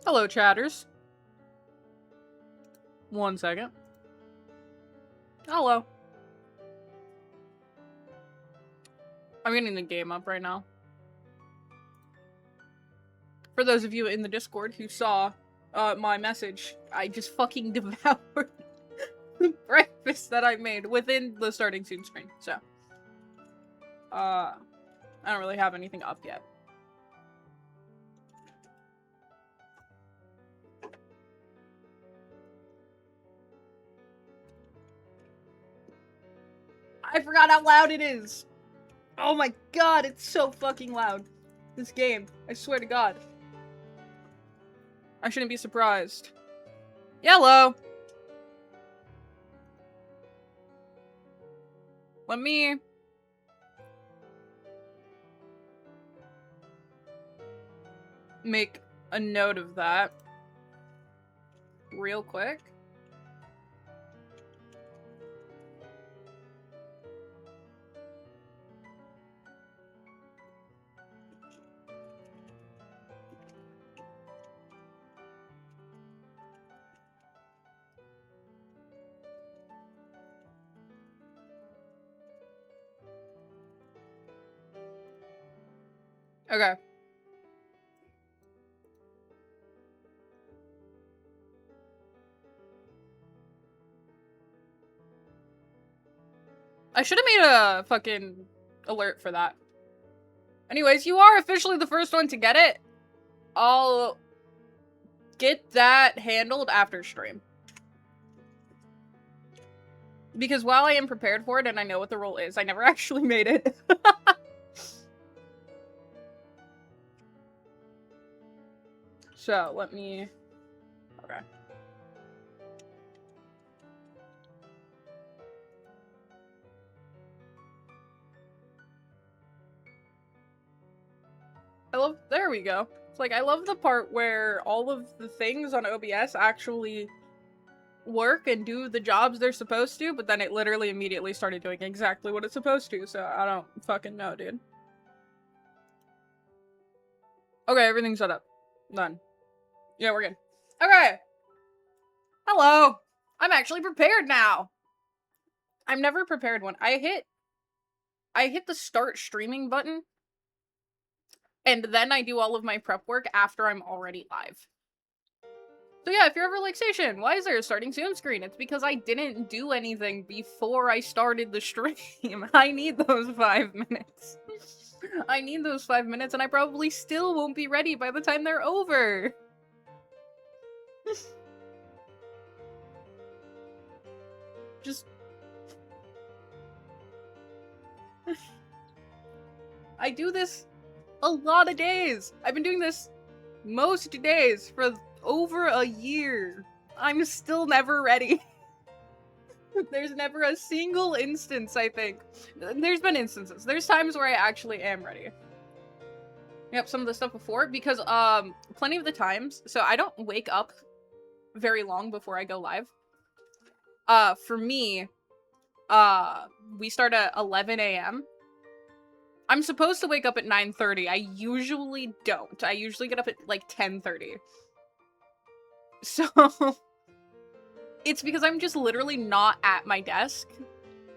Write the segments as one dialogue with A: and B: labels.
A: Hello, chatters. 1 second. Hello. I'm getting the game up right now. For those of you in the Discord who saw my message, I just fucking devoured the breakfast that I made within the starting soon screen. So, I don't really have anything up yet. I forgot how loud it is. Oh my god, it's so fucking loud. This game, I swear to god. I shouldn't be surprised. Yellow! Let me... make a note of that. Real quick. Okay. I should have made a fucking alert for that. Anyways, you are officially the first one to get it. I'll get that handled after stream. Because while I am prepared for it and I know what the role is, I never actually made it. So, let me... Okay. There we go. It's like, I love the part where all of the things on OBS actually work and do the jobs they're supposed to, but then it literally immediately started doing exactly what it's supposed to, so I don't fucking know, dude. Okay, everything's set up. Done. Yeah, we're good. Okay! Hello! I'm actually prepared now! I'm never prepared when I hit the start streaming button, and then I do all of my prep work after I'm already live. So yeah, if you're ever like, Station, why is there a starting soon screen? It's because I didn't do anything before I started the stream. I need those 5 minutes. I need those 5 minutes, and I probably still won't be ready by the time they're over. Just... I do this a lot of days. I've been doing this most days for over a year. I'm still never ready. There's never a single instance, I think. There's been instances. There's times where I actually am ready. Yep, some of the stuff before, because, plenty of the times, so I don't wake up very long before I go live. For me, we start at 11 a.m. I'm supposed to wake up at 9:30. I usually don't. I usually get up at, like, 10:30. So... it's because I'm just literally not at my desk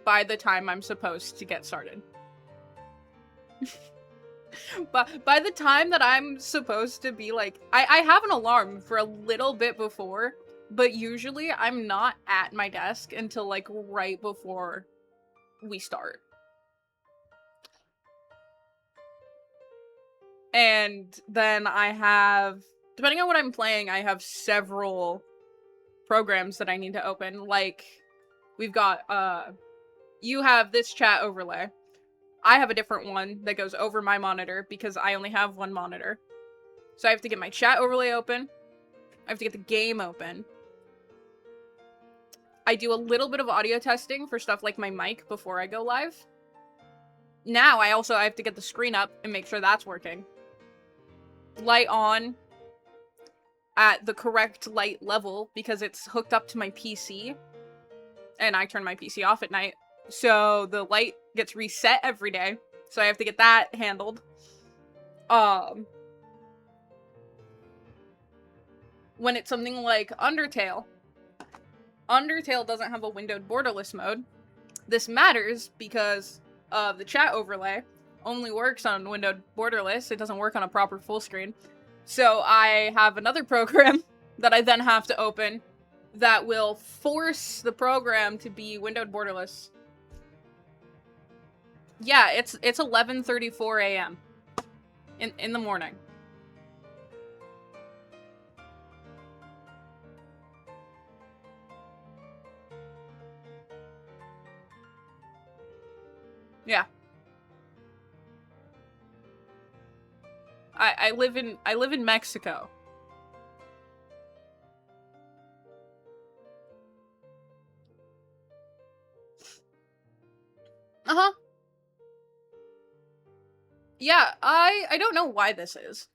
A: by the time I'm supposed to get started. But by the time that I'm supposed to be, like... I have an alarm for a little bit before, but usually I'm not at my desk until, like, right before we start. And then I have... depending on what I'm playing, I have several programs that I need to open. Like, we've got, you have this chat overlay. I have a different one that goes over my monitor because I only have one monitor. So I have to get my chat overlay open. I have to get the game open. I do a little bit of audio testing for stuff like my mic before I go live. Now I have to get the screen up and make sure that's working. Light on at the correct light level because it's hooked up to my PC. And I turn my PC off at night. So the light gets reset every day. So I have to get that handled. when it's something like Undertale, Undertale doesn't have a windowed borderless mode. This matters because the chat overlay only works on windowed borderless. It doesn't work on a proper full screen. So I have another program that I then have to open that will force the program to be windowed borderless. Yeah, it's 11:34 a.m. in the morning. Yeah. I live in Mexico. Uh-huh. Yeah, I don't know why this is.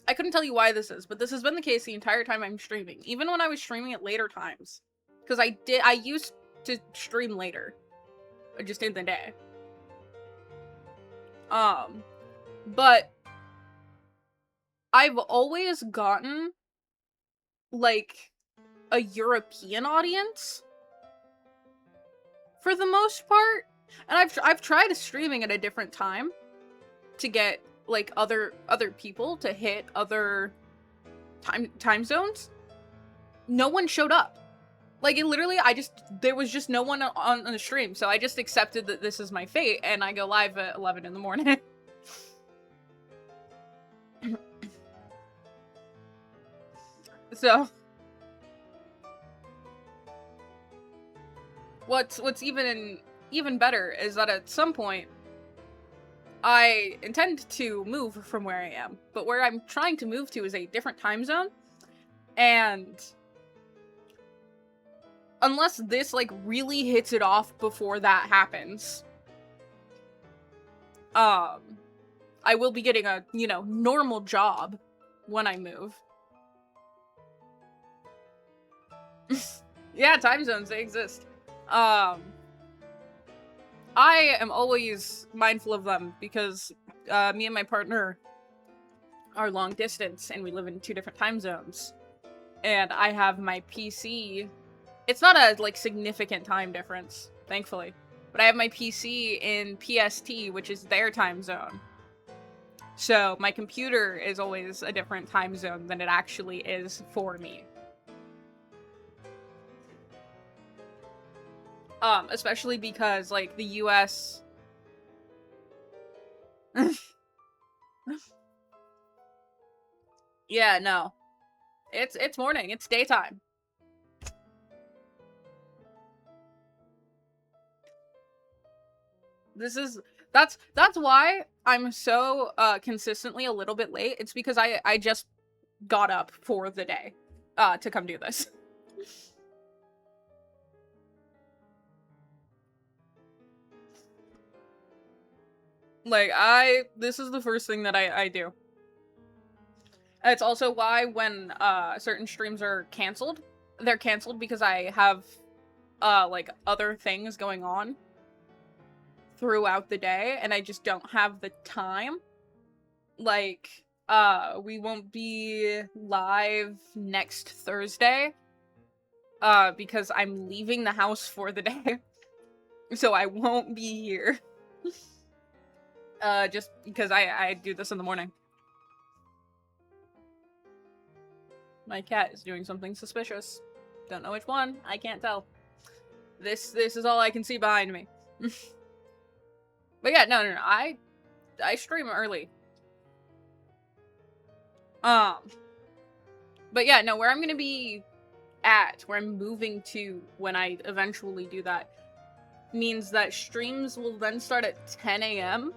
A: I couldn't tell you why this is, but this has been the case the entire time I'm streaming, even when I was streaming at later times. Because I used to stream later. Just in the day. But I've always gotten, like, a European audience for the most part. And I've tried streaming at a different time to get, like, other people to hit other time zones. No one showed up. Like, it literally, there was just no one on the stream, so I just accepted that this is my fate, and I go live at 11 in the morning. So, what's even better is that at some point, I intend to move from where I am, but where I'm trying to move to is a different time zone, and unless this, like, really hits it off before that happens, I will be getting a, normal job when I move. Yeah, time zones, they exist. I am always mindful of them because, me and my partner are long distance and we live in 2 different time zones. And I have my PC. It's not a, like, significant time difference, thankfully. But I have my PC in PST, which is their time zone. So my computer is always a different time zone than it actually is for me. Especially because, like, the US... Yeah, no. It's morning. It's daytime. That's why I'm so consistently a little bit late. It's because I just got up for the day to come do this. Like, this is the first thing that I do. It's also why when certain streams are canceled, they're canceled because I have like other things going on throughout the day and I just don't have the time. Like, we won't be live next Thursday because I'm leaving the house for the day. So I won't be here. Just because I do this in the morning. My cat is doing something suspicious. Don't know which one. I can't tell. This is all I can see behind me. But yeah, no. I stream early. But yeah, no, where I'm gonna be at, where I'm moving to when I eventually do that, means that streams will then start at 10 a.m.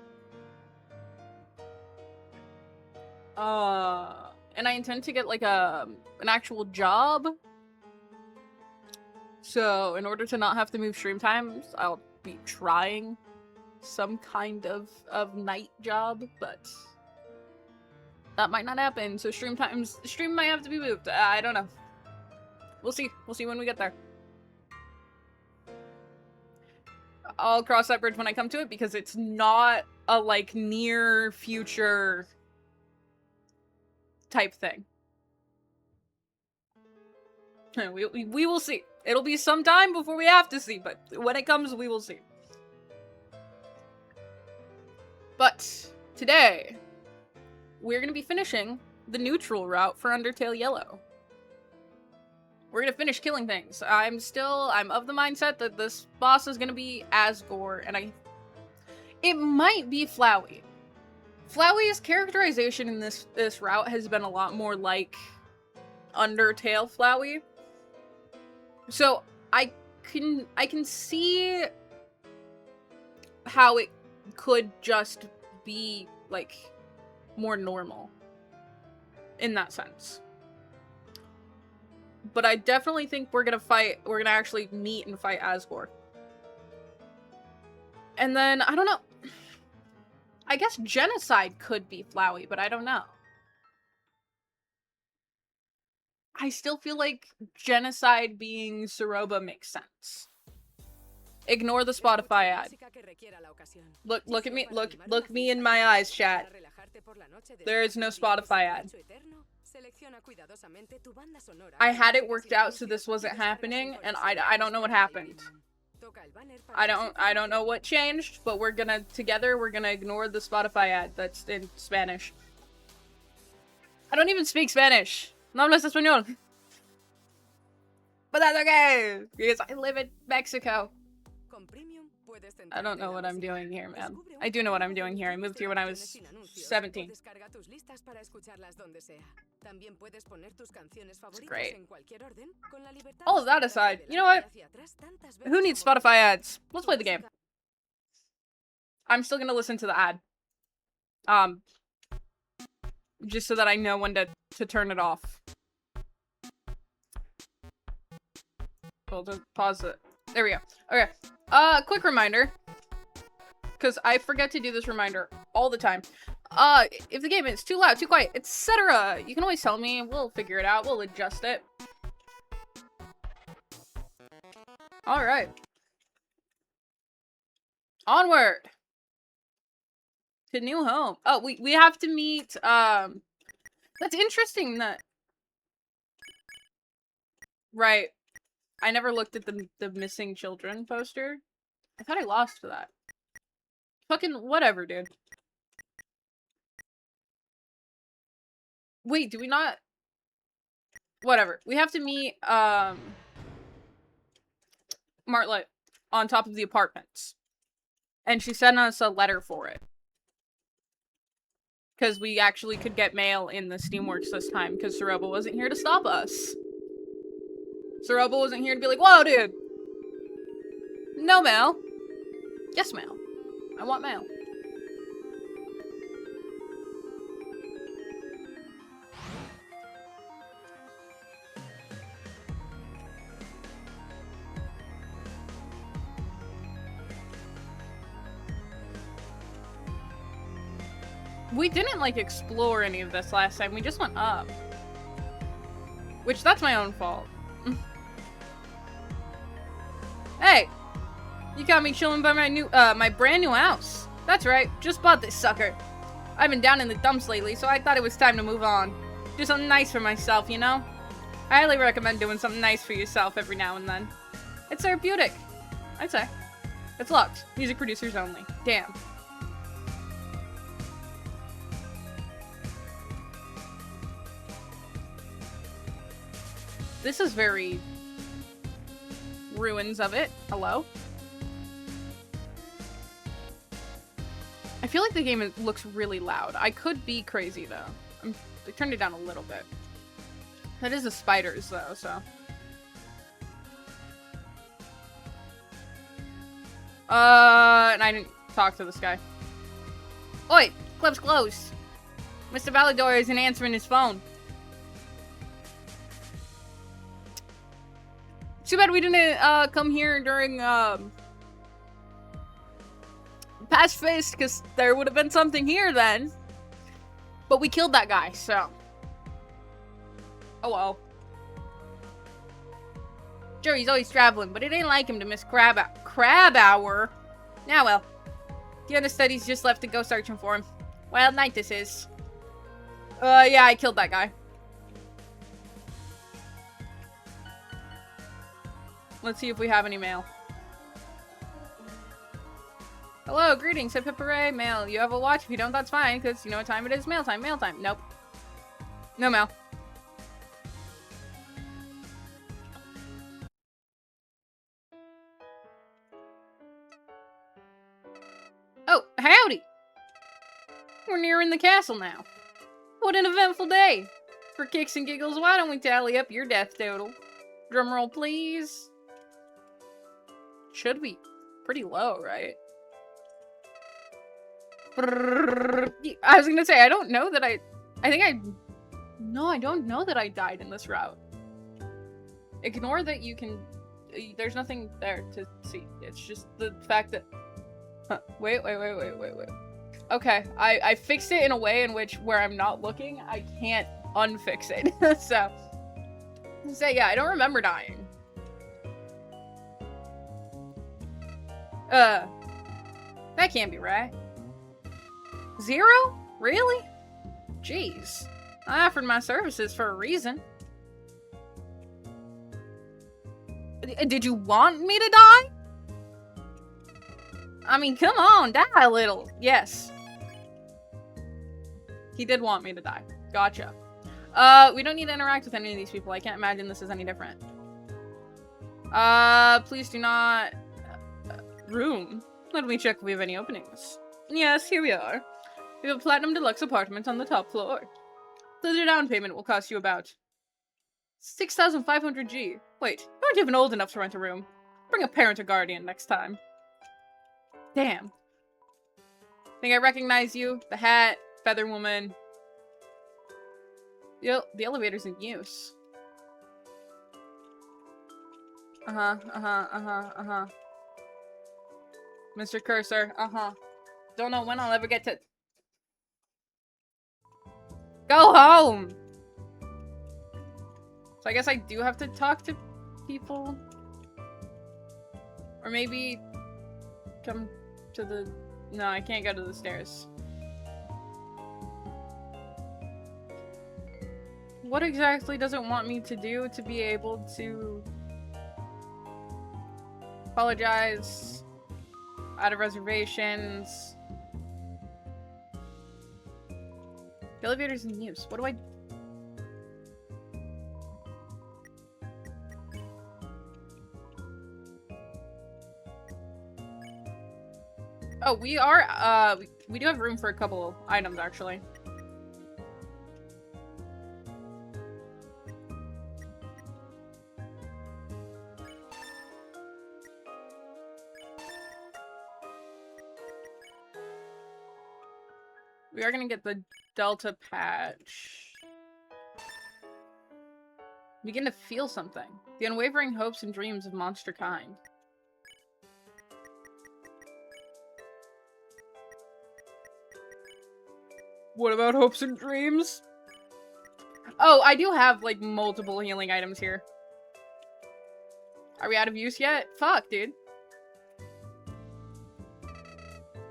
A: And I intend to get, like, an actual job. So, in order to not have to move stream times, I'll be trying some kind of night job, but that might not happen, so stream might have to be moved. I don't know. We'll see. We'll see when we get there. I'll cross that bridge when I come to it, because it's not a, like, near future type thing. We will see. It'll be some time before we have to see, but when it comes, we will see. But today, we're going to be finishing the neutral route for Undertale Yellow. We're going to finish killing things. I'm of the mindset that this boss is going to be Asgore, and it might be Flowey. Flowey's characterization in this route has been a lot more like Undertale Flowey. So I can see how it could just be like more normal in that sense. But I definitely think we're gonna actually meet and fight Asgore. And then, I don't know. I guess Genocide could be Flowey, but I don't know. I still feel like Genocide being Suroba makes sense. Ignore the Spotify ad. Look at me, look me in my eyes, chat. There is no Spotify ad. I had it worked out so this wasn't happening, and I don't know what happened. I don't know what changed, but we're gonna ignore the Spotify ad that's in Spanish. I don't even speak Spanish. No hablas español. But that's okay, because I live in Mexico. I don't know what I'm doing here, man. I do know what I'm doing here. I moved here when I was 17. It's great. All of that aside, you know what? Who needs Spotify ads? Let's play the game. I'm still gonna listen to the ad. Just so that I know when to turn it off. Hold on, pause it. There we go. Okay. Quick reminder. Because I forget to do this reminder all the time. If the game is too loud, too quiet, etc., you can always tell me. We'll figure it out. We'll adjust it. Alright. Onward! To new home. Oh, we have to meet, that's interesting that... Right. I never looked at the missing children poster. I thought I lost that. Fucking whatever, dude. Wait, do we not? Whatever. We have to meet, Martlet on top of the apartments. And she sent us a letter for it. Because we actually could get mail in the Steamworks this time, because Suroba wasn't here to stop us. Suroba wasn't here to be like, whoa, dude! No mail. Yes, mail. I want mail. We didn't, like, explore any of this last time. We just went up. Which, that's my own fault. Hey! You got me chilling by my brand new house. That's right, just bought this sucker. I've been down in the dumps lately, so I thought it was time to move on. Do something nice for myself, you know? I highly recommend doing something nice for yourself every now and then. It's therapeutic, I'd say. It's locked. Music producers only. Damn. This is very... ruins of it. Hello? I feel like the game looks really loud. I could be crazy, though. I turned it down a little bit. That is the spiders, though, so... and I didn't talk to this guy. Oi! Club's closed! Mr. Validor isn't answering his phone. Too bad we didn't, come here during, Past Fist, because there would have been something here then. But we killed that guy, so. Oh well. Sure, he's always traveling, but it ain't like him to miss crab hour. Now well. The understudies just left to go searching for him. Wild night this is. Yeah, I killed that guy. Let's see if we have any mail. Hello, greetings, hip hip hooray, mail. You have a watch? If you don't, that's fine, because you know what time it is. Mail time, mail time. Nope. No mail. Oh, howdy! We're nearing the castle now. What an eventful day! For kicks and giggles, why don't we tally up your death total? Drumroll, please. Should be pretty low, right? I was gonna say, I don't know that No, I don't know that I died in this route. Ignore that you can... There's nothing there to see. It's just the fact that... Huh. Wait. Okay, I fixed it in a way in which, where I'm not looking, I can't unfix it. So yeah, I don't remember dying. That can't be right. 0? Really? Jeez. I offered my services for a reason. Did you want me to die? I mean, come on, die a little. Yes. He did want me to die. Gotcha. We don't need to interact with any of these people. I can't imagine this is any different. Please do not... room. Let me check if we have any openings. Yes, here we are. We have a platinum deluxe apartment on the top floor. The down payment will cost you about 6,500 G. Wait, you aren't even old enough to rent a room. Bring a parent or guardian next time. Damn. Think I recognize you? The hat, feather woman. The elevator's in use. Mr. Cursor, Don't know when I'll ever get to... Go home! So I guess I do have to talk to people? Or maybe... come to the... No, I can't go to the stairs. What exactly does it want me to do to be able to... apologize... out of reservations... The elevator's in use. What do I... Oh, we are, we do have room for a couple items, actually. We are gonna get the Delta patch. Begin to feel something. The unwavering hopes and dreams of monster kind. What about hopes and dreams? Oh, I do have, like, multiple healing items here. Are we out of use yet? Fuck, dude.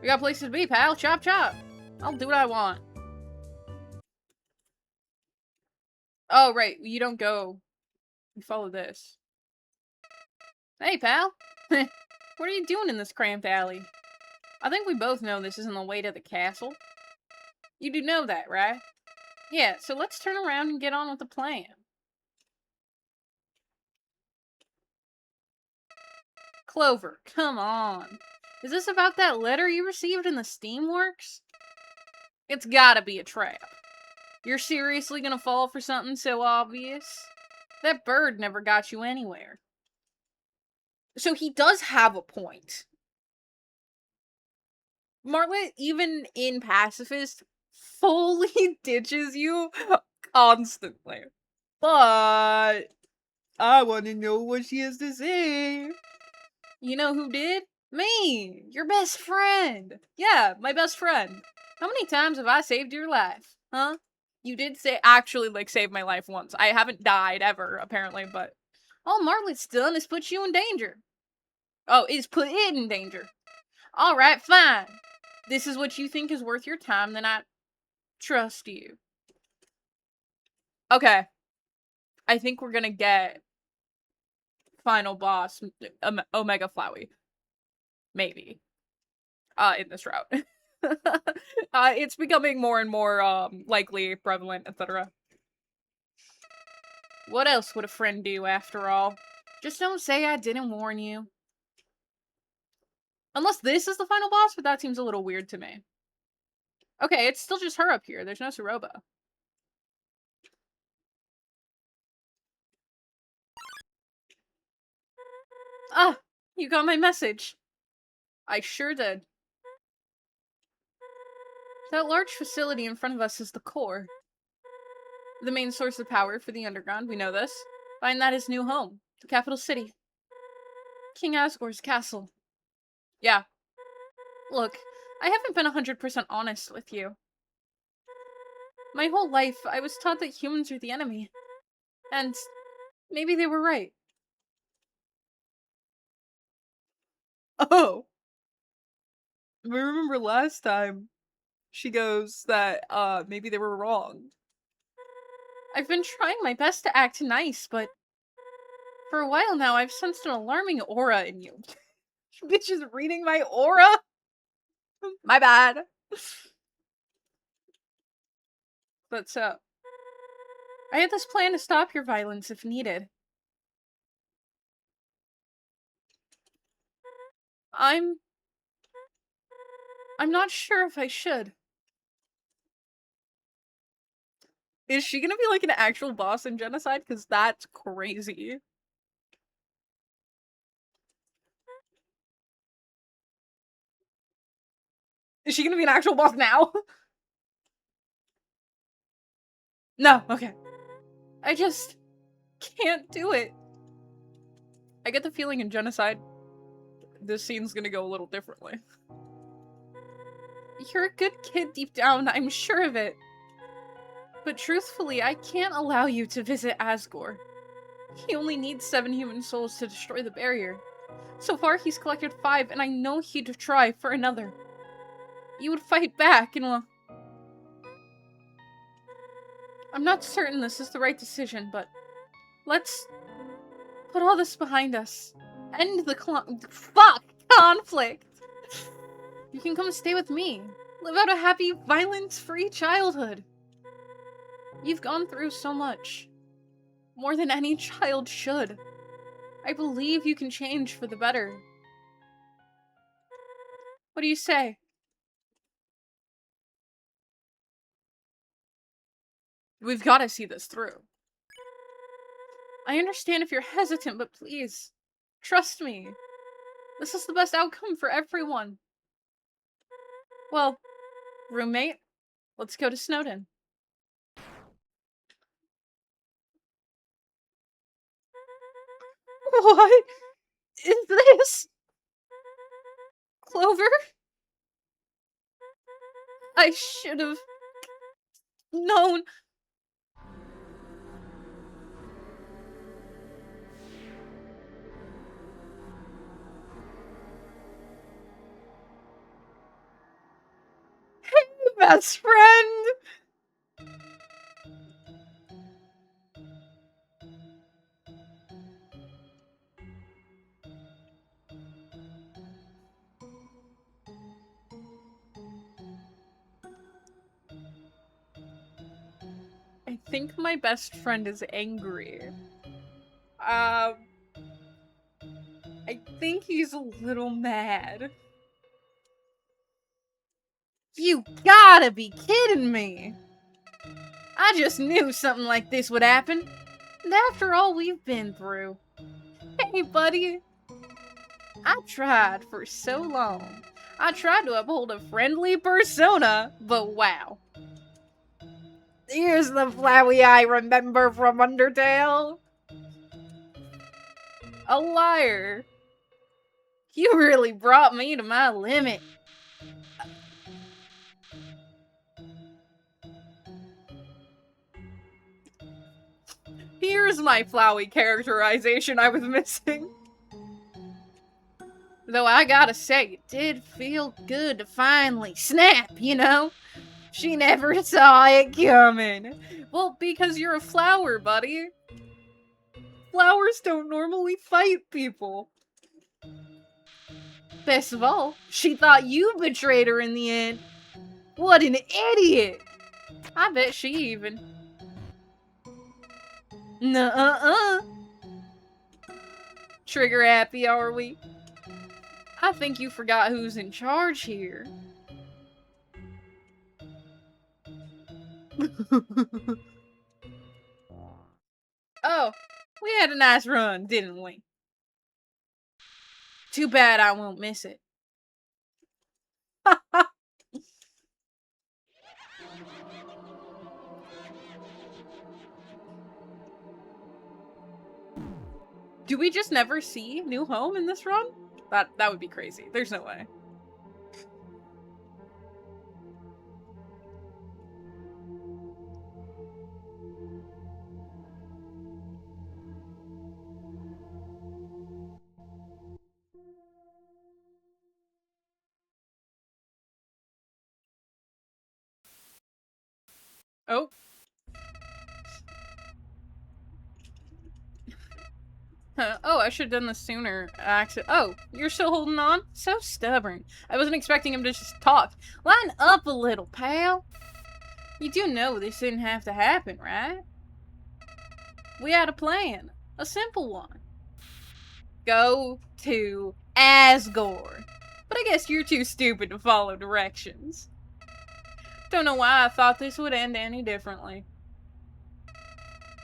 A: We got places to be, pal. Chop chop. I'll do what I want. Oh, right. You don't go. You follow this. Hey, pal. What are you doing in this cramped alley? I think we both know this isn't the way to the castle. You do know that, right? Yeah, so let's turn around and get on with the plan. Clover, come on. Is this about that letter you received in the Steamworks? It's gotta be a trap. You're seriously gonna fall for something so obvious? That bird never got you anywhere. So he does have a point. Margaret, even in Pacifist, fully ditches you constantly. But I want to know what she has to say. You know who did? Me! Your best friend! Yeah, my best friend. How many times have I saved your life? Huh? You did actually, like, save my life once. I haven't died ever, apparently, but... All Margaret's done is put you in danger. Oh, is put it in danger. Alright, fine. This is what you think is worth your time, then I trust you. Okay. I think we're gonna get final boss, Omega Flowey. Maybe. In this route. It's becoming more and more, likely, prevalent, etc. What else would a friend do, after all? Just don't say I didn't warn you. Unless this is the final boss, but that seems a little weird to me. Okay, it's still just her up here. There's no Suroba. Ah, you got my message. I sure did. That large facility in front of us is the core. The main source of power for the underground, we know this. Find that his new home, the capital city. King Asgore's castle. Yeah. Look, I haven't been 100% honest with you. My whole life, I was taught that humans are the enemy. And maybe they were right. Oh. I remember last time she goes that, maybe they were wrong. I've been trying my best to act nice, but for a while now, I've sensed an alarming aura in you. Bitch is reading my aura? My bad. But, I had this plan to stop your violence if needed. I'm not sure if I should. Is she gonna be like an actual boss in Genocide? Because that's crazy. Is she gonna be an actual boss now? No, okay. I just can't do it. I get the feeling in Genocide, this scene's gonna go a little differently. You're a good kid deep down, I'm sure of it. But truthfully, I can't allow you to visit Asgore. He only needs 7 human souls to destroy the barrier. So far, he's collected 5, and I know he'd try for another. You would fight back, and well... I'm not certain this is the right decision, but... let's... put all this behind us. End the conflict! You can come stay with me. Live out a happy, violence-free childhood. You've gone through so much. More than any child should. I believe you can change for the better. What do you say? We've got to see this through. I understand if you're hesitant, but please, trust me. This is the best outcome for everyone. Well, roommate, let's go to Snowdin. What is this? Clover? I should have known. Hey, best friend! I think my best friend is angry. I think he's a little mad. You gotta be kidding me! I just knew something like this would happen. And after all we've been through. Hey, buddy. I tried for so long. I tried to uphold a friendly persona, but wow. Here's the Flowey I remember from Undertale. A liar. You really brought me to my limit. Here's my Flowey characterization I was missing. Though I gotta say, it did feel good to finally snap, you know? She never saw it coming. Well, because you're a flower, buddy. Flowers don't normally fight people. Best of all, she thought you betrayed her in the end. What an idiot! I bet she even. Nuh-uh-uh. Trigger happy, are we? I think you forgot who's in charge here. Oh, we had a nice run, didn't we? Too bad I won't miss it. Do we just never see New Home in this run? That would be crazy. There's no way. Oh. Oh, I should have done this sooner. Oh, you're still holding on? So stubborn. I wasn't expecting him to just talk. Line up a little, pal. You do know this didn't have to happen, right? We had a plan. A simple one. Go to Asgore. But I guess you're too stupid to follow directions. Don't know why I thought this would end any differently.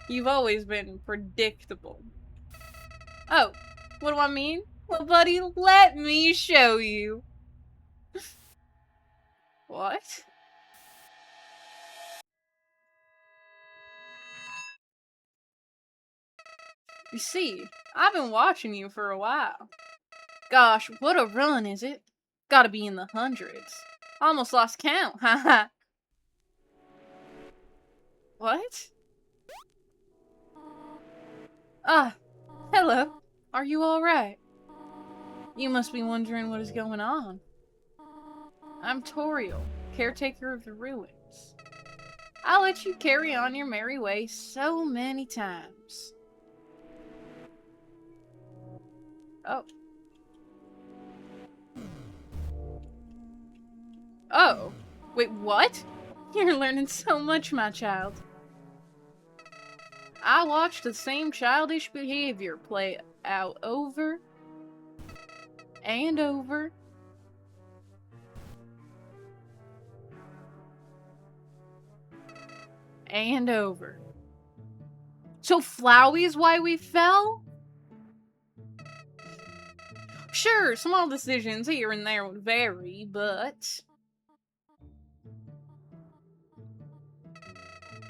A: You've always been predictable. Oh, what do I mean? Well, buddy, let me show you. What? You see, I've been watching you for a while. Gosh, what a run, is it? Gotta be in the hundreds. Almost lost count, haha. What? Ah, hello. Are you alright? You must be wondering what is going on. I'm Toriel, caretaker of the ruins. I'll let you carry on your merry way so many times. Oh. Oh. Wait, what? You're learning so much, my child. I watched the same childish behavior play out over and over and over. So Flowey is why we fell? Sure, small decisions here and there would vary, but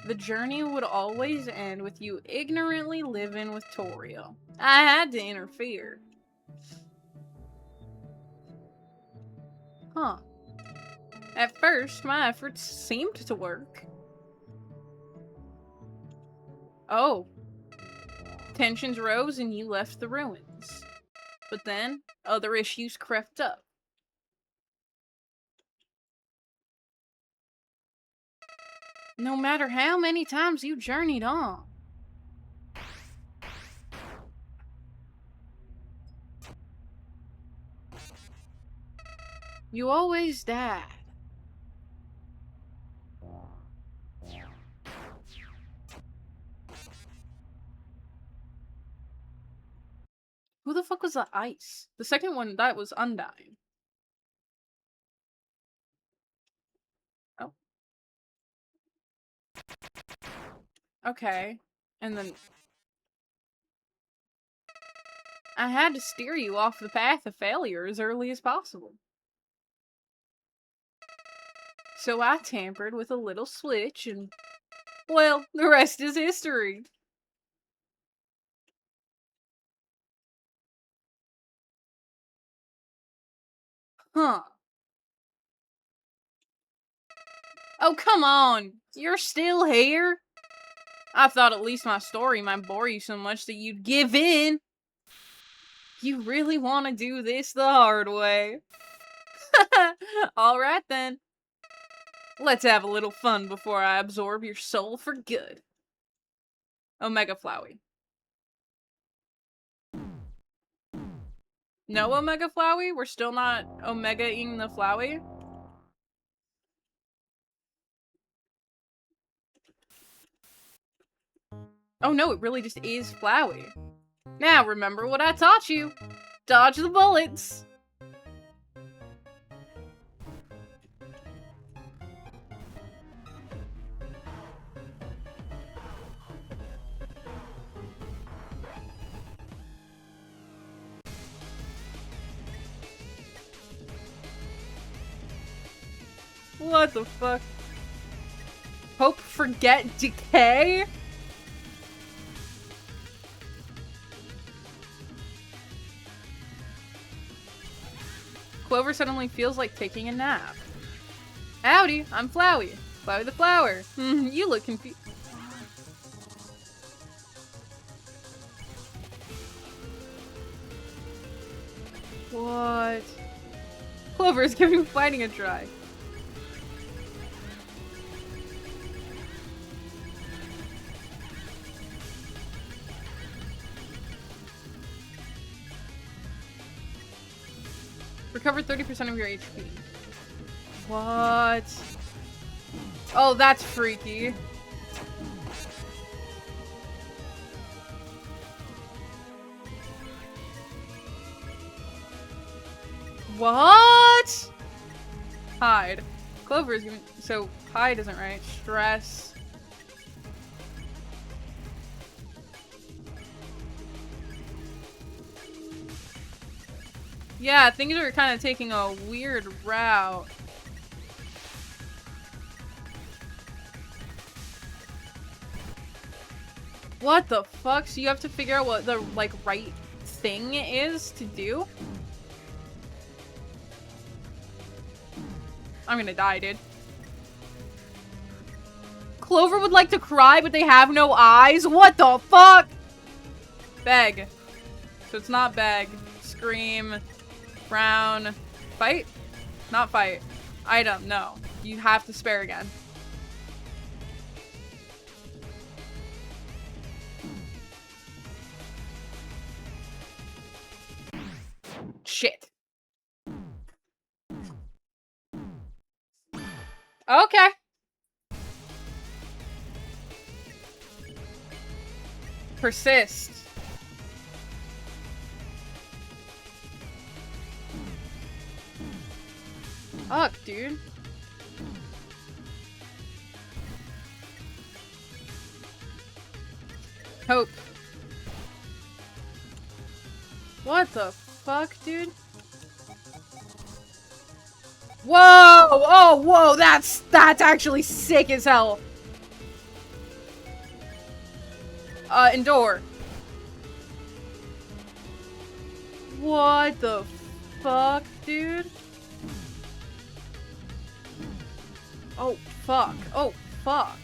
A: the journey would always end with you ignorantly living with Toriel. I had to interfere. Huh. At first, my efforts seemed to work. Oh. Tensions rose and you left the ruins. But then, other issues crept up. No matter how many times you journeyed on, you always died. Who the fuck was the ice? The second one, that was Undyne. Oh. Okay. And then I had to steer you off the path of failure as early as possible. So I tampered with a little switch and, well, the rest is history. Huh. Oh, come on. You're still here? I thought at least my story might bore you so much that you'd give in. You really want to do this the hard way. Alright then. Let's have a little fun before I absorb your soul for good. Omega Flowey. No Omega Flowey? We're still not Omega-ing the Flowey? Oh no, it really just is Flowey. Now remember what I taught you. Dodge the bullets. What the fuck? Hope, forget, decay? Clover suddenly feels like taking a nap. Howdy, I'm Flowey. Flowey the flower. You look confused. What? Clover is giving fighting a try. Recover 30% of your HP. What? Oh, that's freaky. What? Hide. Clover is giving. So, hide isn't right. Stress. Yeah, things are kind of taking a weird route. What the fuck? So you have to figure out what the, like, right thing is to do? I'm gonna die, dude. Clover would like to cry, but they have no eyes? What the fuck? Beg. So it's not beg. Scream. Frown. Fight? Not fight. Item, no. You have to spare again. Shit. Okay. Persist. Fuck, dude. Hope. What the fuck, dude? Whoa! Oh, whoa! That's actually sick as hell. Endure. What the fuck, dude? Oh, fuck. Oh, fuck.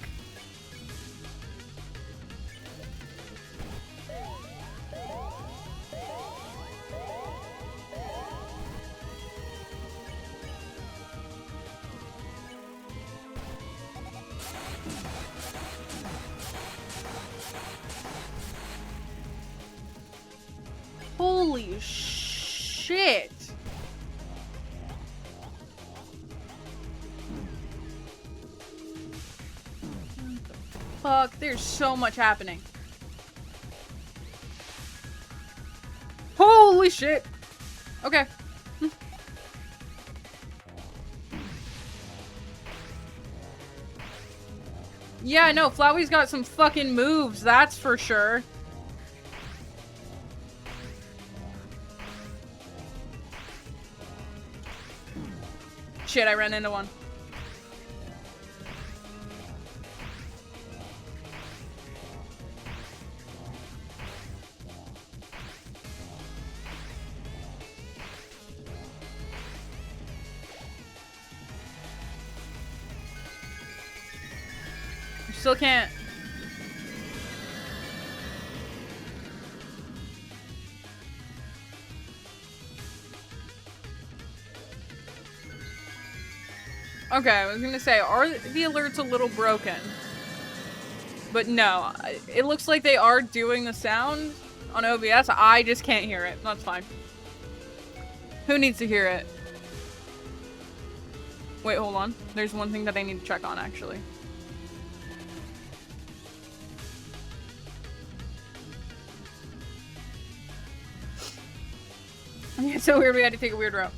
A: Holy shit. What the fuck? There's so much happening. Holy shit. Okay. Yeah, no, Flowey's got some fucking moves, that's for sure. Shit, I ran into one. You still can't. Okay, I was gonna say, are the alerts a little broken? But no, it looks like they are doing the sound on OBS. I just can't hear it. That's fine. Who needs to hear it? Wait, hold on. There's one thing that I need to check on, actually. It's so weird we had to take a weird route.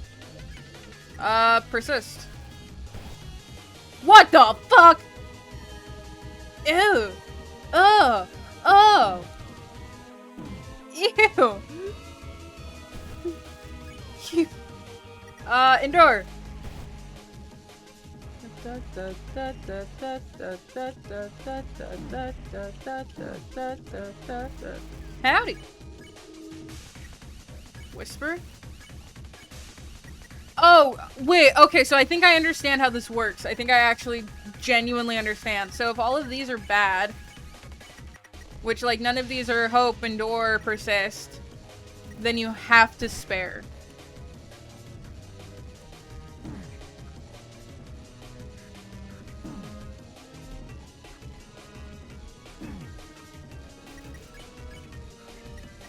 A: Persist. What the fuck? Ew. Oh. Oh. Ew. Indoor. Howdy. Whisper? Oh, wait, okay, so I think I understand how this works. I think I actually genuinely understand. So if all of these are bad, which, like, none of these are hope, endure, persist, then you have to spare.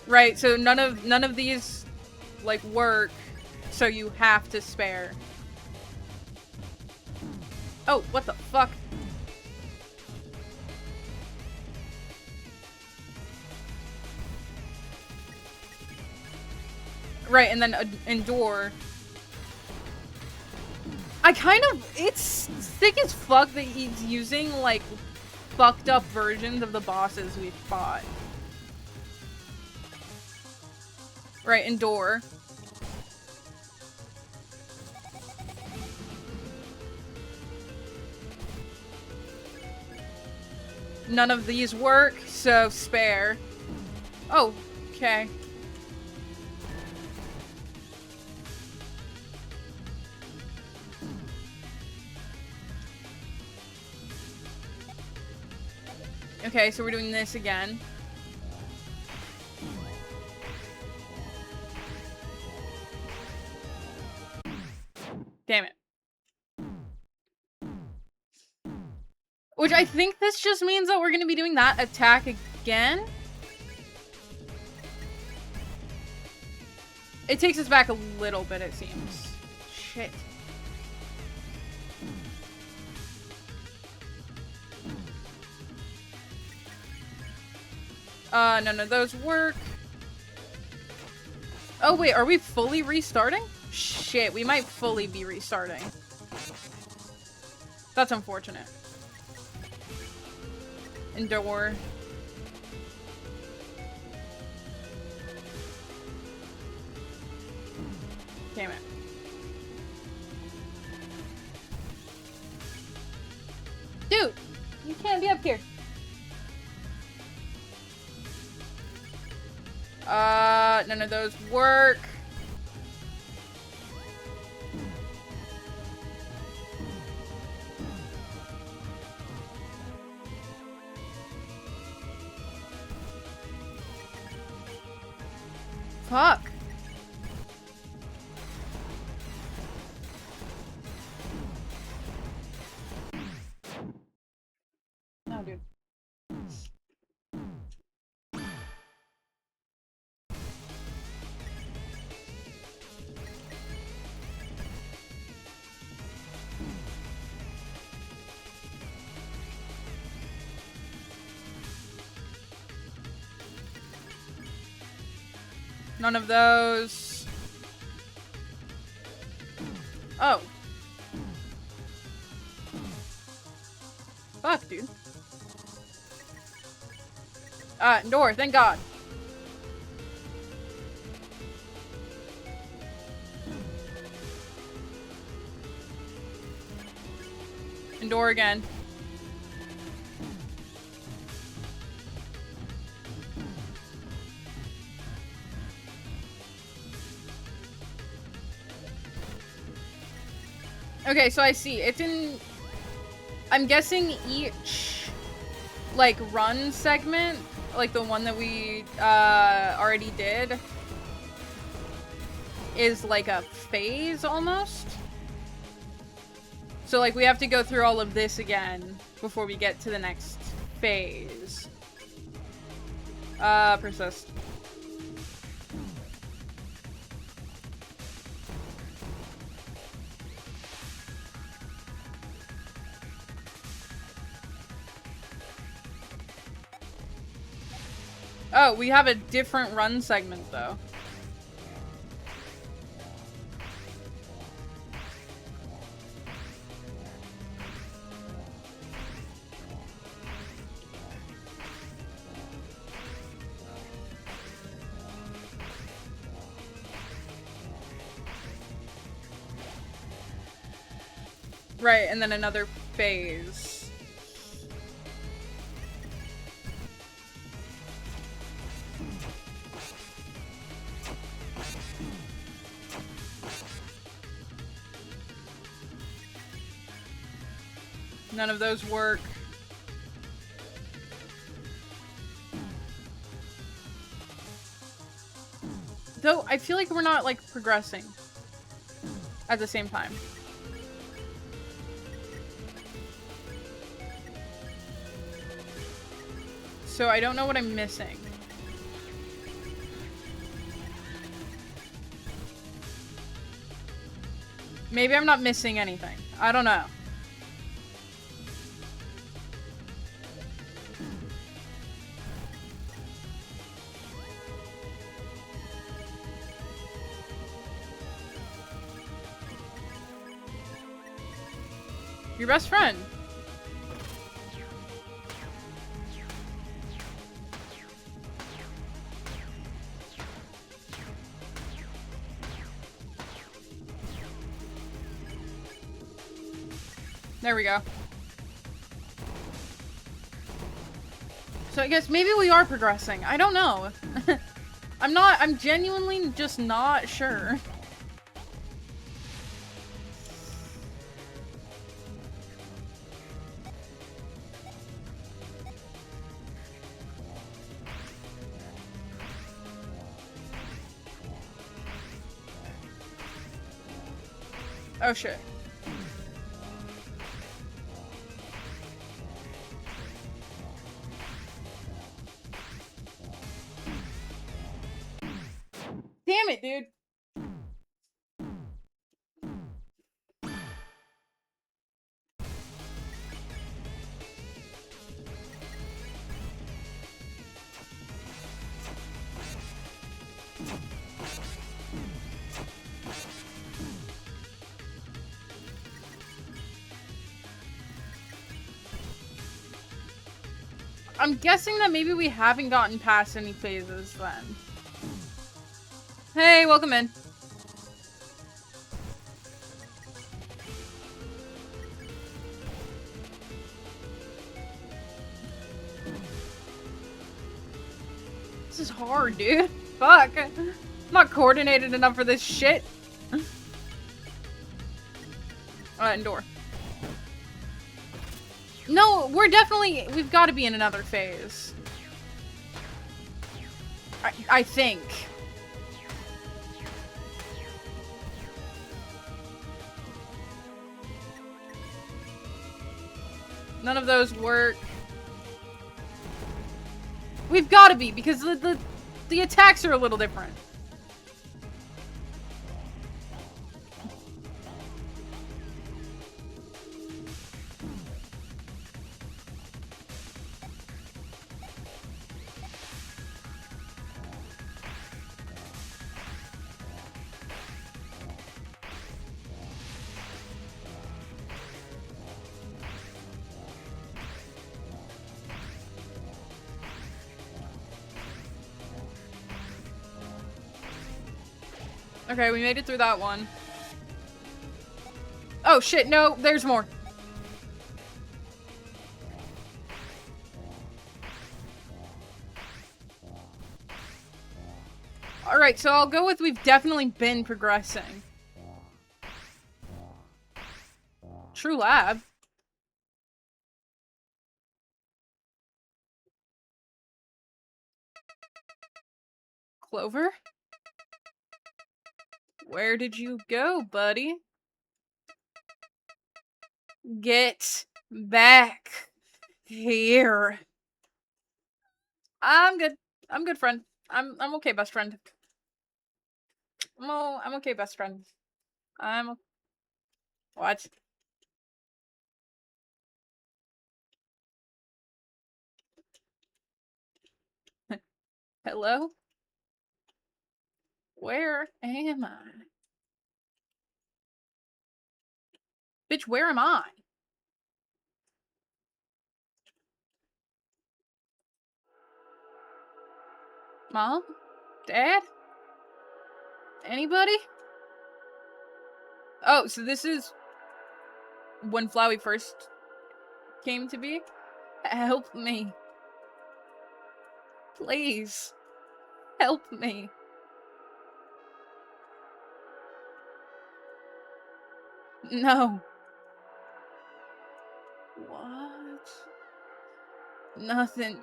A: Right, so none of these, like, work, so you have to spare. Oh, what the fuck? Right, and then endure. I kind of, it's thick as fuck that he's using, like, fucked up versions of the bosses we've fought. Right, endure. None of these work, so spare. Oh, okay. Okay, so we're doing this again. Damn it. Which I think this just means that we're gonna be doing that attack again. It takes us back a little bit, it seems. Shit. None of those work. Oh wait, are we fully restarting? Shit, we might fully be restarting. That's unfortunate. Endure. Damn it. Dude, you can't be up here. None of those work. Fuck. No, dude. None of those. Oh. Fuck, dude. Endure, thank God. Endure again. Okay, so I see. It's in... I'm guessing each, like, run segment, like the one that we, already did, is like a phase, almost? So, like, we have to go through all of this again before we get to the next phase. Persist. Oh, we have a different run segment, though. Right, and then another phase. None of those work. Though, I feel like we're not, like, progressing at the same time. So I don't know what I'm missing. Maybe I'm not missing anything. I don't know. Your best friend. There we go. So I guess maybe we are progressing. I don't know. I'm genuinely just not sure. Oh shit. Damn it, dude. I'm guessing that maybe we haven't gotten past any phases then. Hey, welcome in. This is hard, dude. Fuck. I'm not coordinated enough for this shit. Indoor. No, we've got to be in another phase. I think. None of those work. We've got to be, because the attacks are a little different. Okay, we made it through that one. Oh shit, no, there's more. Alright, so I'll go with we've definitely been progressing. True lab. Clover? Where did you go, buddy? Get back here. I'm good. I'm good, friend. I'm okay, best friend. I'm okay, best friend. What? Hello? Where am I? Bitch, where am I? Mom? Dad? Anybody? Oh, so this is when Flowey first came to be? Help me. Please. Help me. No. What? Nothing.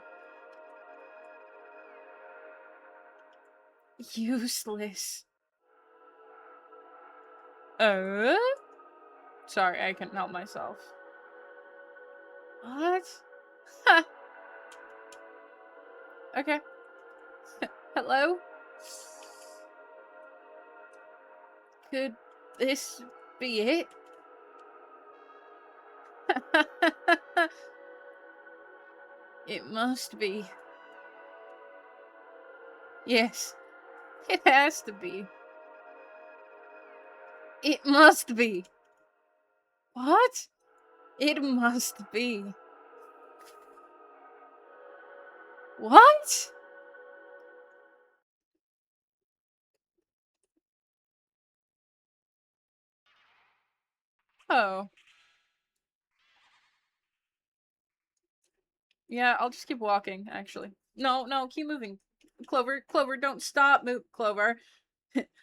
A: Useless. Uh? Sorry, I can't help myself. What? Okay. Hello? Could this be it? It must be. Yes, it has to be. It must be. What? It must be. What? Oh. Yeah, I'll just keep walking, actually. No, no, keep moving. Clover, Clover, don't stop. Move, Clover.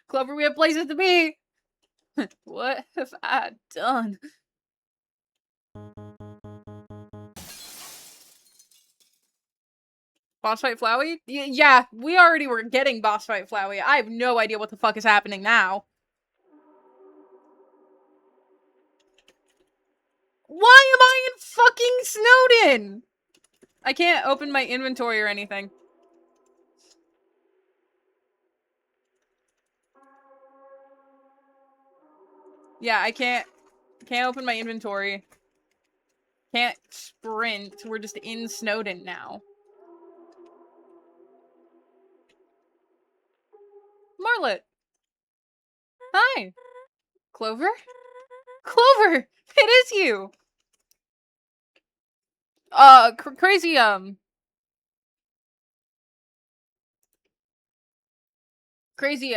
A: Clover, we have places to be! What have I done? Boss fight Flowey? Yeah, we already were getting boss fight Flowey. I have no idea what the fuck is happening now. Why am I in fucking Snowden? I can't open my inventory or anything. Yeah, I can't open my inventory. Can't sprint. We're just in Snowden now. Marlet. Hi. Clover? Clover! It is you! Crazy, crazy,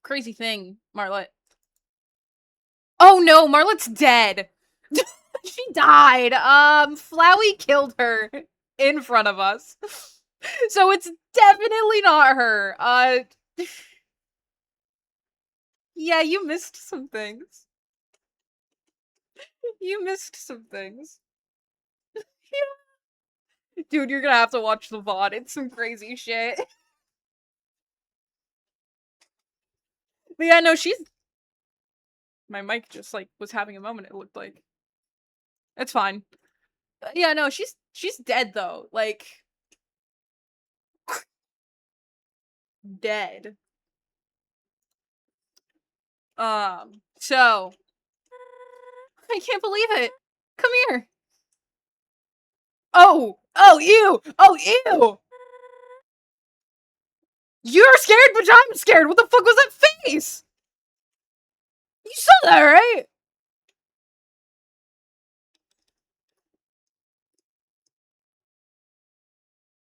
A: crazy thing, Marlet. Oh no, Marlet's dead! She died! Flowey killed her in front of us. So it's definitely not her. Yeah, you missed some things. You missed some things. Dude, you're gonna have to watch the VOD. It's some crazy shit. But yeah, no, she's... My mic just, like, was having a moment, it looked like. It's fine. Yeah, no, she's dead, though. Like... dead. So... I can't believe it! Come here! Oh! Oh, ew! Oh, ew! You're scared, but I'm scared! What the fuck was that face? You saw that, right?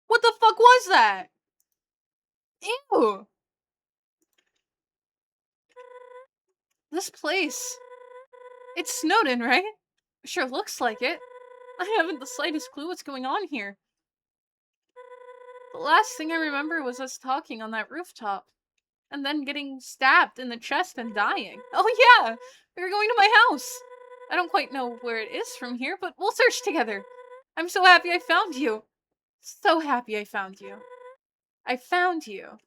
A: What the fuck was that? Ew! This place... It's Snowden, right? Sure looks like it. I haven't the slightest clue what's going on here. The last thing I remember was us talking on that rooftop. And then getting stabbed in the chest and dying. Oh yeah! We were going to my house! I don't quite know where it is from here, but we'll search together. I'm so happy I found you. So happy I found you. I found you.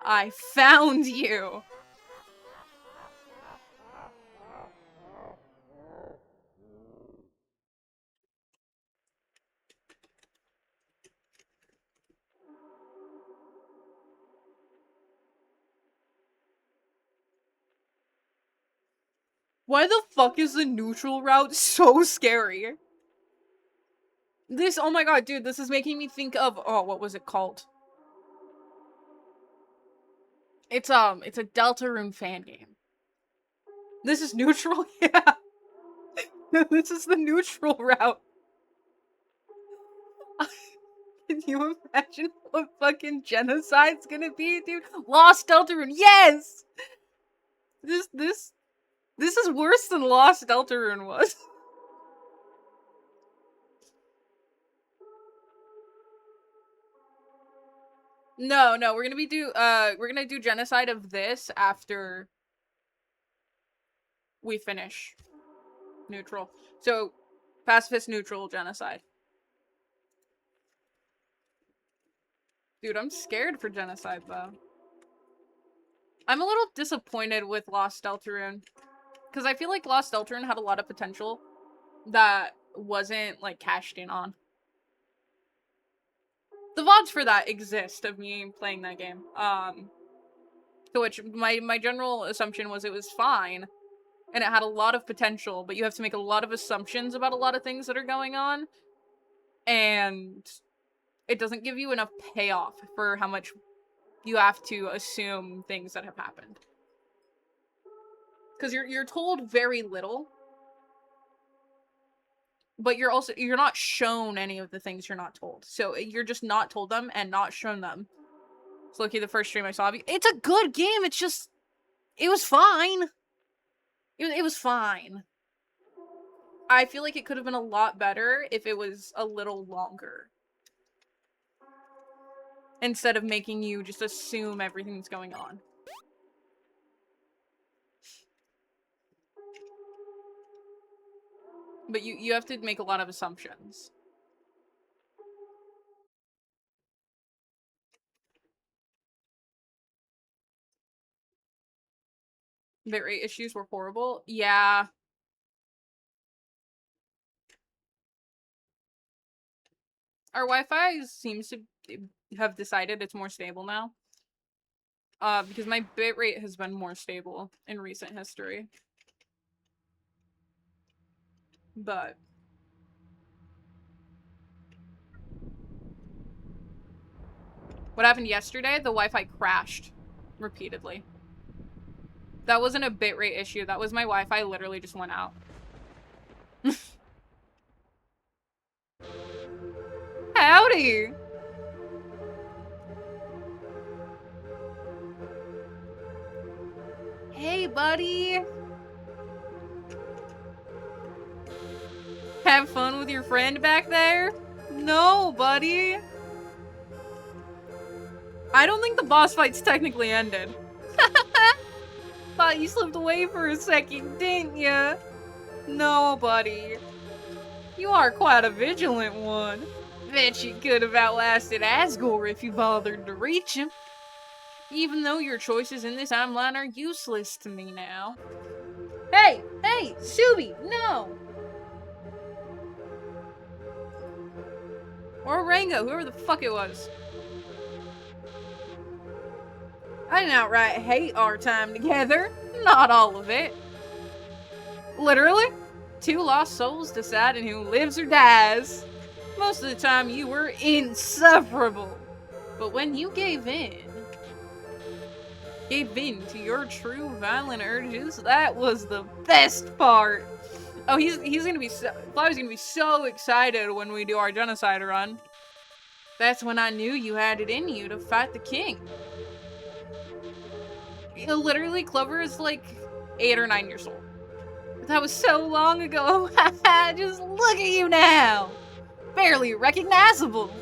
A: I found you! Why the fuck is the neutral route so scary? This, oh my god, dude, this is making me think of, oh, what was it called? It's a Deltarune fan game. This is neutral? Yeah. This is the neutral route. Can you imagine what fucking genocide's gonna be, dude? Lost Deltarune, yes! This is worse than Lost Deltarune was. No, we're gonna do genocide of this after we finish neutral. So, pacifist, neutral, genocide. Dude, I'm scared for genocide, though. I'm a little disappointed with Lost Deltarune. Because I feel like Lost Deltarune had a lot of potential that wasn't, like, cashed in on. The VODs for that exist, of me playing that game. To which my general assumption was it was fine, and it had a lot of potential, but you have to make a lot of assumptions about a lot of things that are going on, and it doesn't give you enough payoff for how much you have to assume things that have happened. Because you're told very little, but you're not shown any of the things you're not told. So you're just not told them and not shown them. It's lucky the first stream I saw. It's a good game. It's just, it was fine. It was fine. I feel like it could have been a lot better if it was a little longer. Instead of making you just assume everything's going on. But you have to make a lot of assumptions. Bitrate issues were horrible. Yeah. Our Wi-Fi seems to have decided it's more stable now. Because my bitrate has been more stable in recent history. But what happened yesterday? The Wi-Fi crashed repeatedly. That wasn't a bitrate issue. That was my Wi-Fi literally just went out. Howdy! Hey, buddy! Have fun with your friend back there? No, buddy! I don't think the boss fight's technically ended. Thought you slipped away for a second, didn't ya? No, buddy. You are quite a vigilant one. Bet you could have outlasted Asgore if you bothered to reach him. Even though your choices in this timeline are useless to me now. Hey! Hey! Subi! No! Or Rango, whoever the fuck it was. I didn't outright hate our time together. Not all of it. Literally, two lost souls deciding who lives or dies. Most of the time you were insufferable. But when you gave in to your true violent urges, that was the best part. Oh, he's gonna be Fly's gonna be so excited when we do our genocide run. That's when I knew you had it in you to fight the king. Literally, Clover is like 8 or 9 years old. That was so long ago. Just look at you now. Barely recognizable.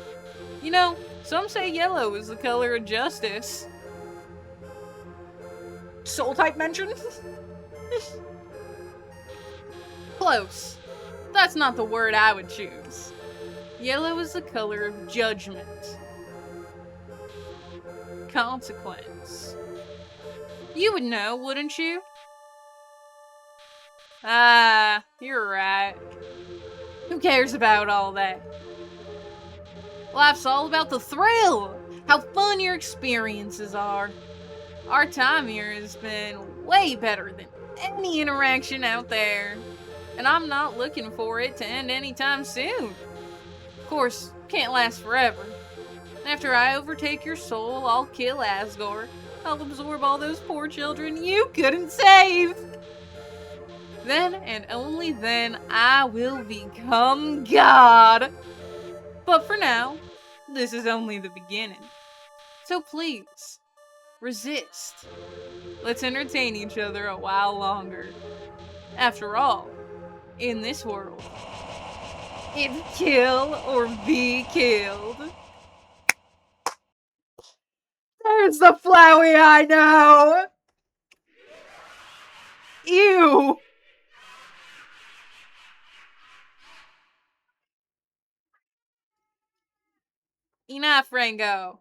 A: You know, some say yellow is the color of justice. Soul type mention? Close. That's not the word I would choose. Yellow is the color of judgment. Consequence. You would know, wouldn't you? Ah, you're right. Who cares about all that? Life's all about the thrill! How fun your experiences are. Our time here has been way better than any interaction out there. And I'm not looking for it to end anytime soon. course, can't last forever. After I overtake your soul, I'll kill Asgore. I'll absorb all those poor children you couldn't save. Then, and only then, I will become God. But for now, this is only the beginning. So please, resist. Let's entertain each other a while longer. After all, in this world, it's kill or be killed. There's the Flowey I know! Ew! Enough, Rango.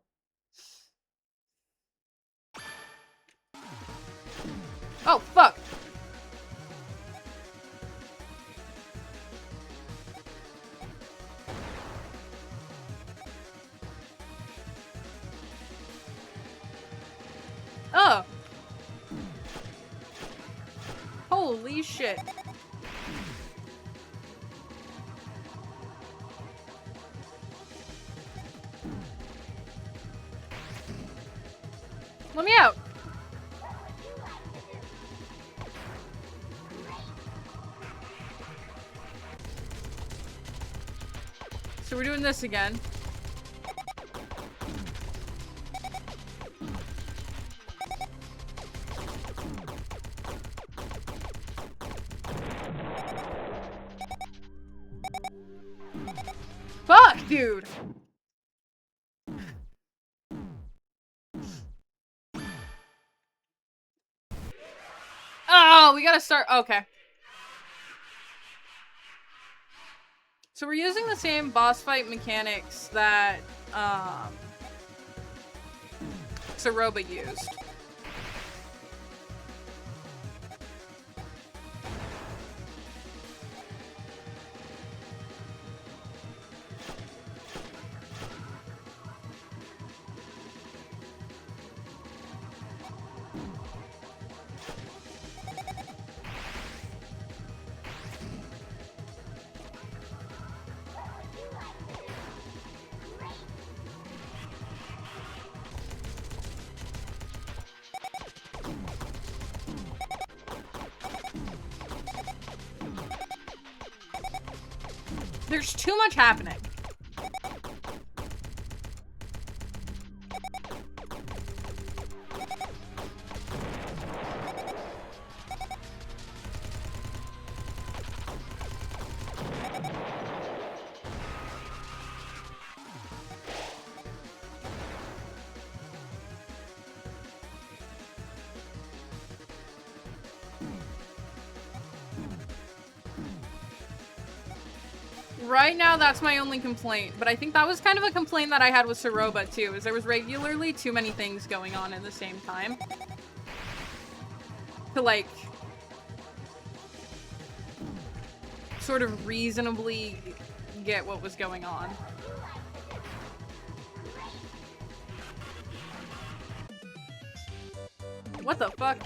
A: Oh, fuck. Oh. Holy shit. Let me out. So we're doing this again. Fuck, dude. Oh, we gotta start. Okay. So we're using the same boss fight mechanics that Saroba used. There's too much happening. Right now, that's my only complaint, but I think that was kind of a complaint that I had with Saroba too, is there was regularly too many things going on at the same time. To, like, sort of reasonably get what was going on. What the fuck?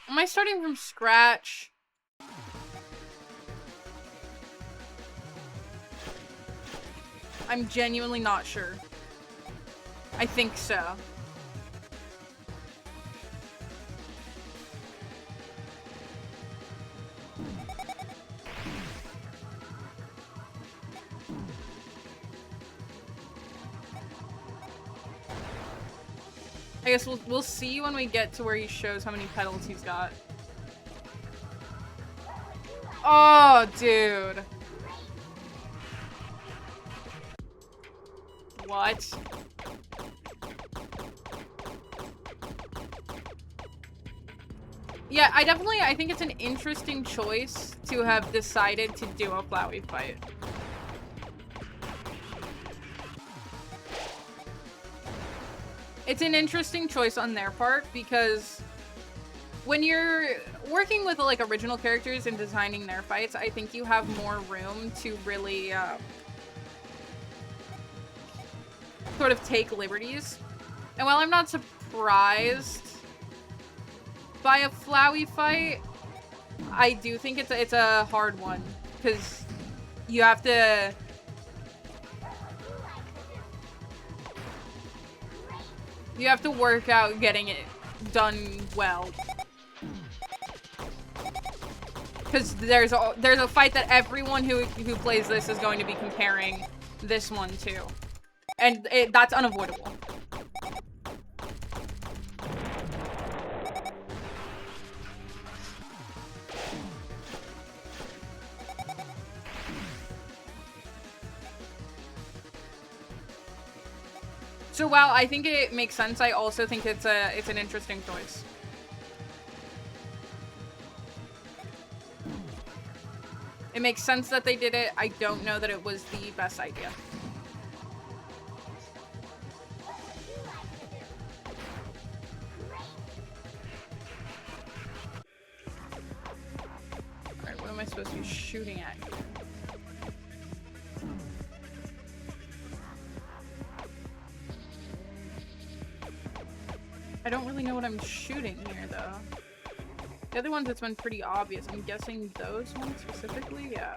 A: Am I starting from scratch? I'm genuinely not sure. I think so. I guess we'll see when we get to where he shows how many petals he's got. Oh, dude. What? Yeah, I think it's an interesting choice to have decided to do a Flowey fight. It's an interesting choice on their part because when you're working with like original characters and designing their fights, I think you have more room to really sort of take liberties. And while I'm not surprised by a Flowey fight, I do think it's a hard one, because you have to work out getting it done well. Because there's a fight that everyone who plays this is going to be comparing this one to. And that's unavoidable. So while I think it makes sense, I also think it's an interesting choice. It makes sense that they did it. I don't know that it was the best idea. Alright, what am I supposed to be shooting at here? I don't really know what I'm shooting here, though. The other ones, it's been pretty obvious. I'm guessing those ones specifically? Yeah.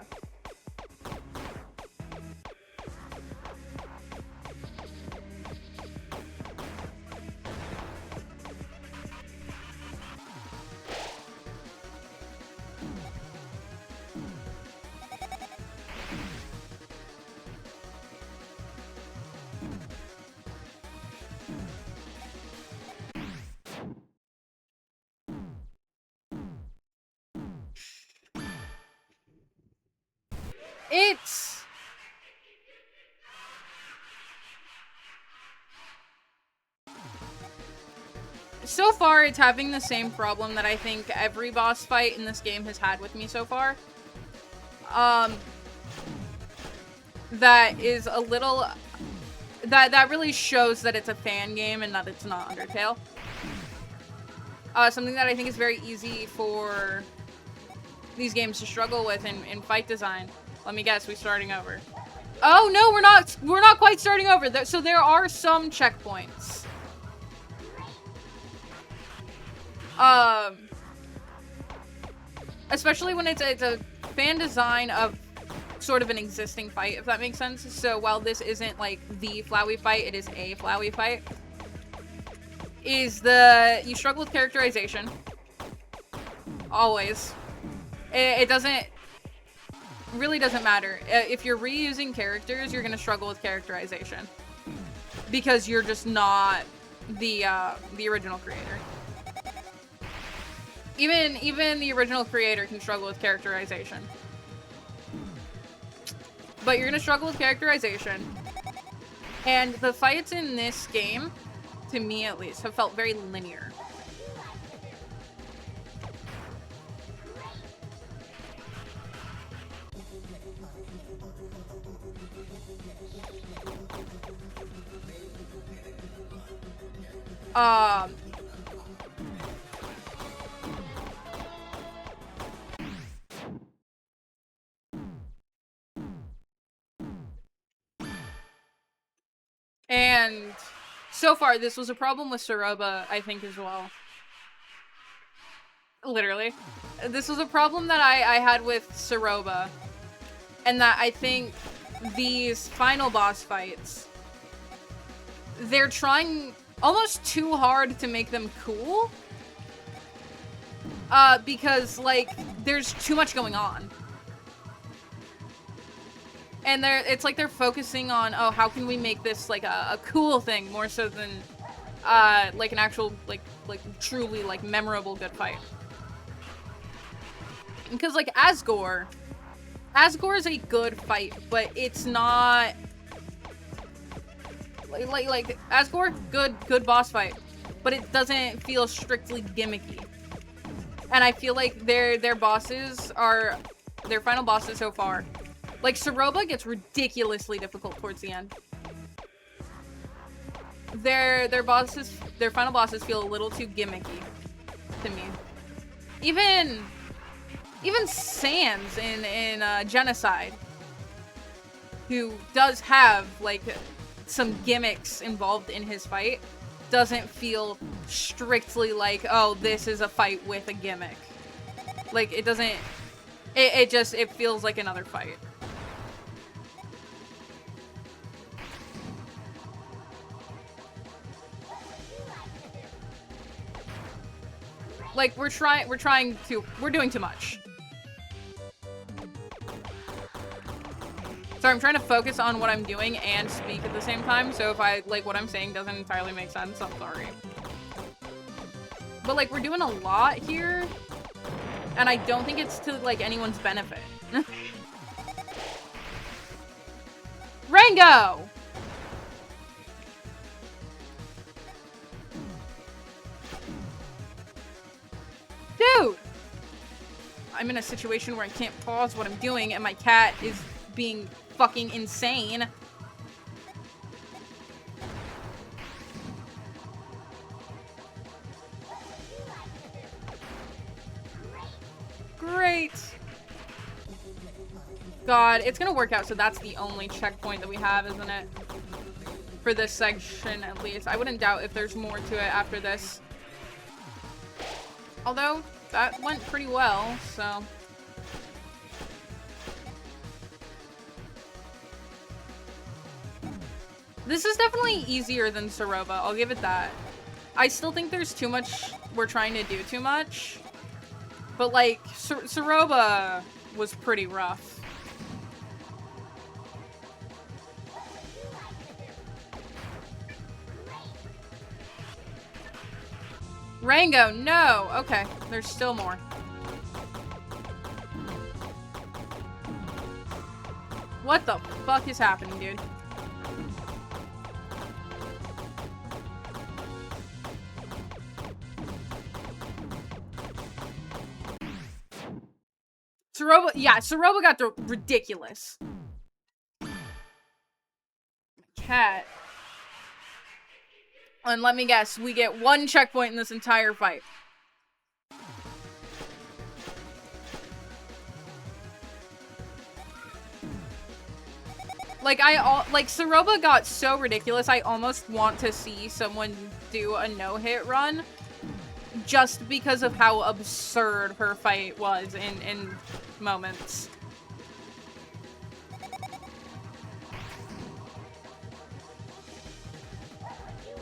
A: So far, it's having the same problem that I think every boss fight in this game has had with me so far. That is a little... That really shows that it's a fan game and that it's not Undertale. Something that I think is very easy for these games to struggle with in fight design. Let me guess, we're starting over. Oh no, we're not quite starting over. So there are some checkpoints. Especially when it's a fan design of sort of an existing fight, if that makes sense. So while this isn't like the Flowey fight, it is a Flowey fight. You struggle with characterization. Always. It really doesn't matter. If you're reusing characters, you're gonna struggle with characterization. Because you're just not the original creator. Even the original creator can struggle with characterization. But you're gonna struggle with characterization. And the fights in this game, to me at least, have felt very linear. And so far, this was a problem with Saroba, I think, as well. Literally. This was a problem that I had with Saroba. And that I think these final boss fights, they're trying almost too hard to make them cool. Because, like, there's too much going on. And it's like they're focusing on, oh, how can we make this like a cool thing more so than like an actual like truly like memorable good fight. Because like Asgore is a good fight, but it's not like Asgore, good boss fight, but it doesn't feel strictly gimmicky. And I feel like their final bosses so far. Like, Saroba gets ridiculously difficult towards the end. Their final bosses feel a little too gimmicky to me. Even Sans in Genocide, who does have, like, some gimmicks involved in his fight doesn't feel strictly like, oh, this is a fight with a gimmick. Like, it doesn't... It feels like another fight. Like, we're doing too much. Sorry, I'm trying to focus on what I'm doing and speak at the same time, so if what I'm saying doesn't entirely make sense, I'm sorry. But, like, we're doing a lot here, and I don't think it's to, like, anyone's benefit. Rango! Dude! I'm in a situation where I can't pause what I'm doing, and my cat is being fucking insane. Great. God, it's gonna work out, so that's the only checkpoint that we have, isn't it? For this section, at least. I wouldn't doubt if there's more to it after this. Although, that went pretty well, so... This is definitely easier than Soroba, I'll give it that. I still think there's too much, we're trying to do too much. But like, Soroba was pretty rough. Rango, no! Okay, there's still more. What the fuck is happening, dude? Soroba, yeah, Soroba got ridiculous. Cat. And let me guess, we get one checkpoint in this entire fight. Like, Soroba got so ridiculous, I almost want to see someone do a no-hit run. Just because of how absurd her fight was in moments.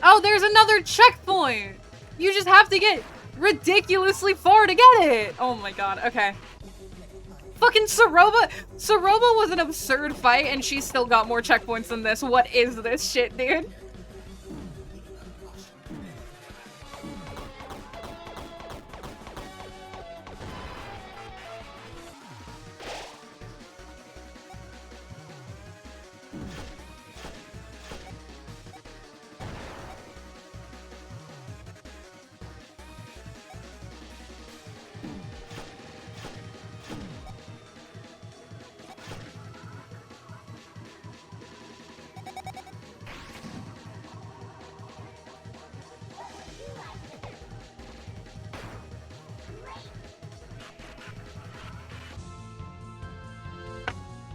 A: Oh, there's another checkpoint! You just have to get ridiculously far to get it! Oh my god, okay. Fucking Soroba was an absurd fight and she still got more checkpoints than this. What is this shit, dude?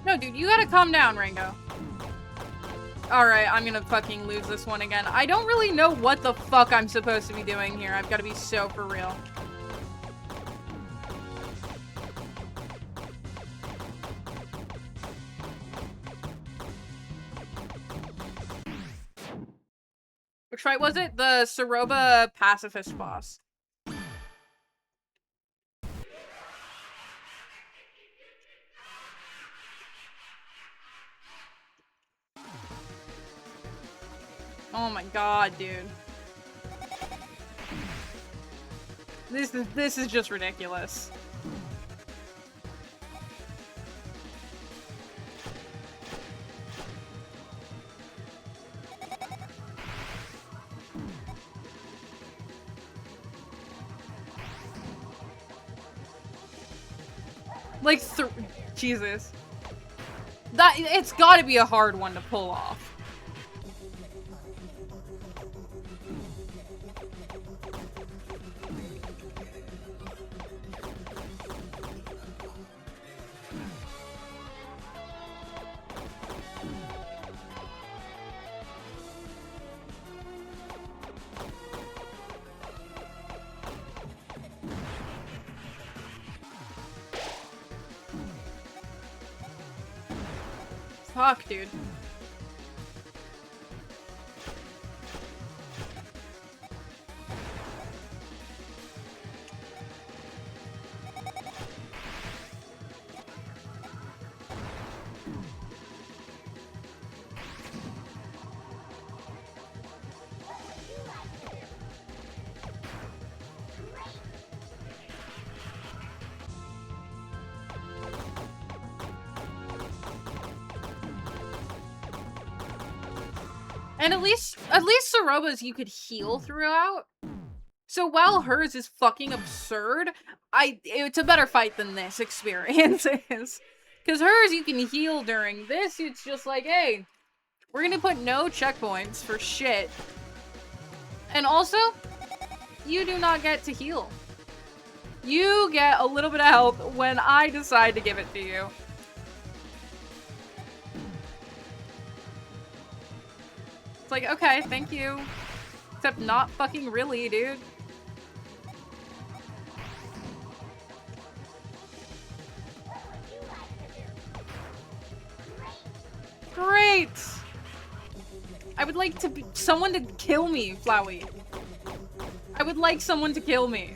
A: No, dude, you gotta calm down, Rango. Alright, I'm gonna fucking lose this one again. I don't really know what the fuck I'm supposed to be doing here. I've gotta be so for real. Which fight was it? The Soroba pacifist boss. Oh my god, dude. This is just ridiculous. Like, Jesus. It's gotta be a hard one to pull off. Fuck, dude. And at least Soroba's you could heal throughout. So while hers is fucking absurd, it's a better fight than this experience is. Because hers you can heal during. This it's just like, hey, we're gonna put no checkpoints for shit. And also, you do not get to heal. You get a little bit of health when I decide to give it to you. It's like, okay, thank you. Except not fucking really, dude. Great! I would like to be someone to kill me, Flowey. I would like someone to kill me.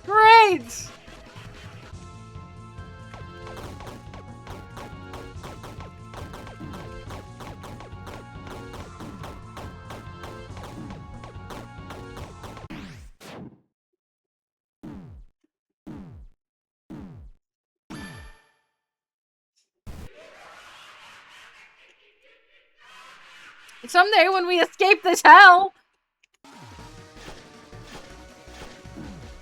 A: Great! Someday when we escape this hell!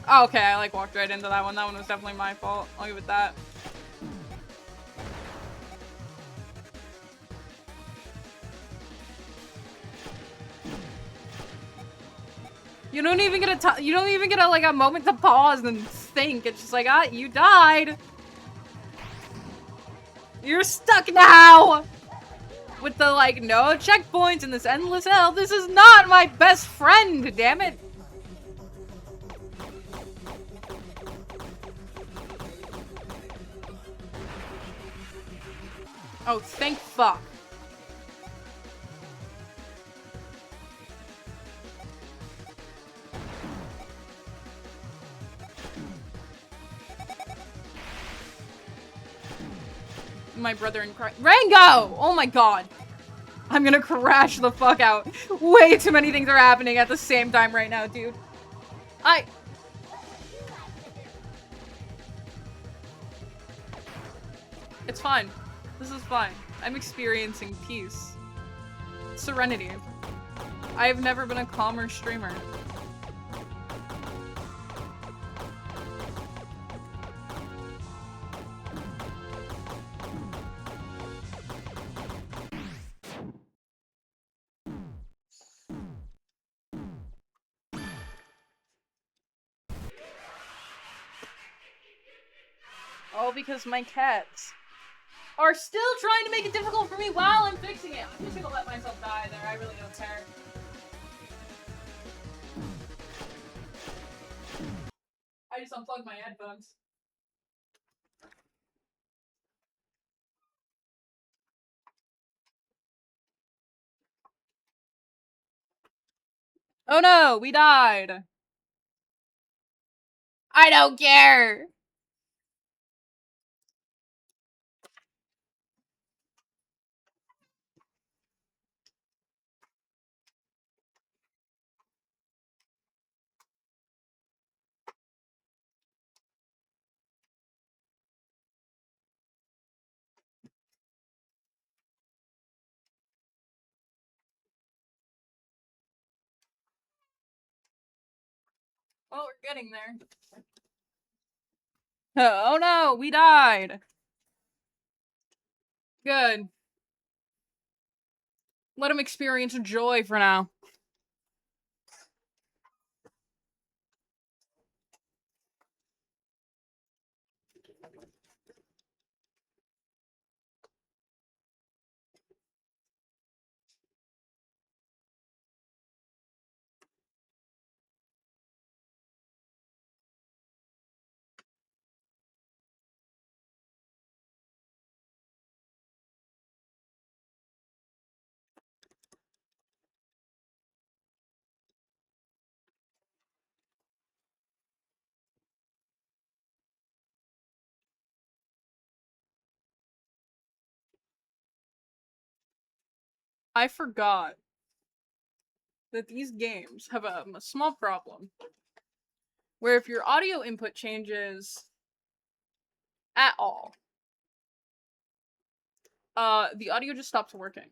A: Oh, okay, I like walked right into that one. That one was definitely my fault. I'll give it that. You don't even get like a moment to pause and think. It's just like, ah, you died. You're stuck now! With the, like, no checkpoints and this endless hell. This is not my best friend, damn it! Oh, thank fuck. My brother in Christ. Rango! Oh my god. I'm gonna crash the fuck out. Way too many things are happening at the same time right now, dude. It's fine. This is fine. I'm experiencing peace. Serenity. I have never been a calmer streamer. All because my cats are still trying to make it difficult for me while I'm fixing it. I'm just gonna let myself die there. I really don't care. I just unplugged my headphones. Oh no, we died. I don't care. Well, we're getting there. Oh no, we died. Good. Let him experience joy for now. I forgot that these games have a small problem where if your audio input changes at all, the audio just stops working.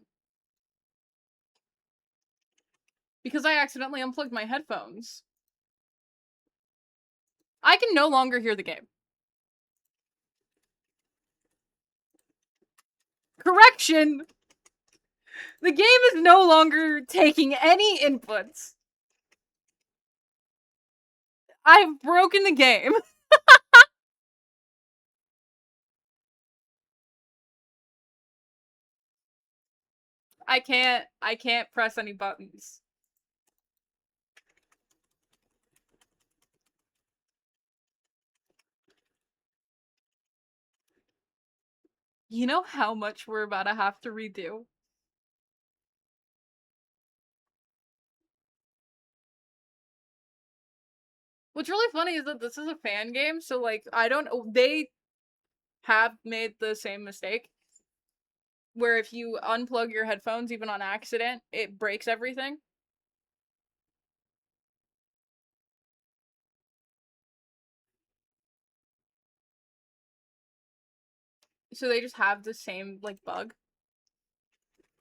A: Because I accidentally unplugged my headphones, I can no longer hear the game. Correction! The game is no longer taking any inputs. I've broken the game. I can't press any buttons. You know how much we're about to have to redo? What's really funny is that this is a fan game, so like they have made the same mistake where if you unplug your headphones even on accident, it breaks everything. So they just have the same like bug.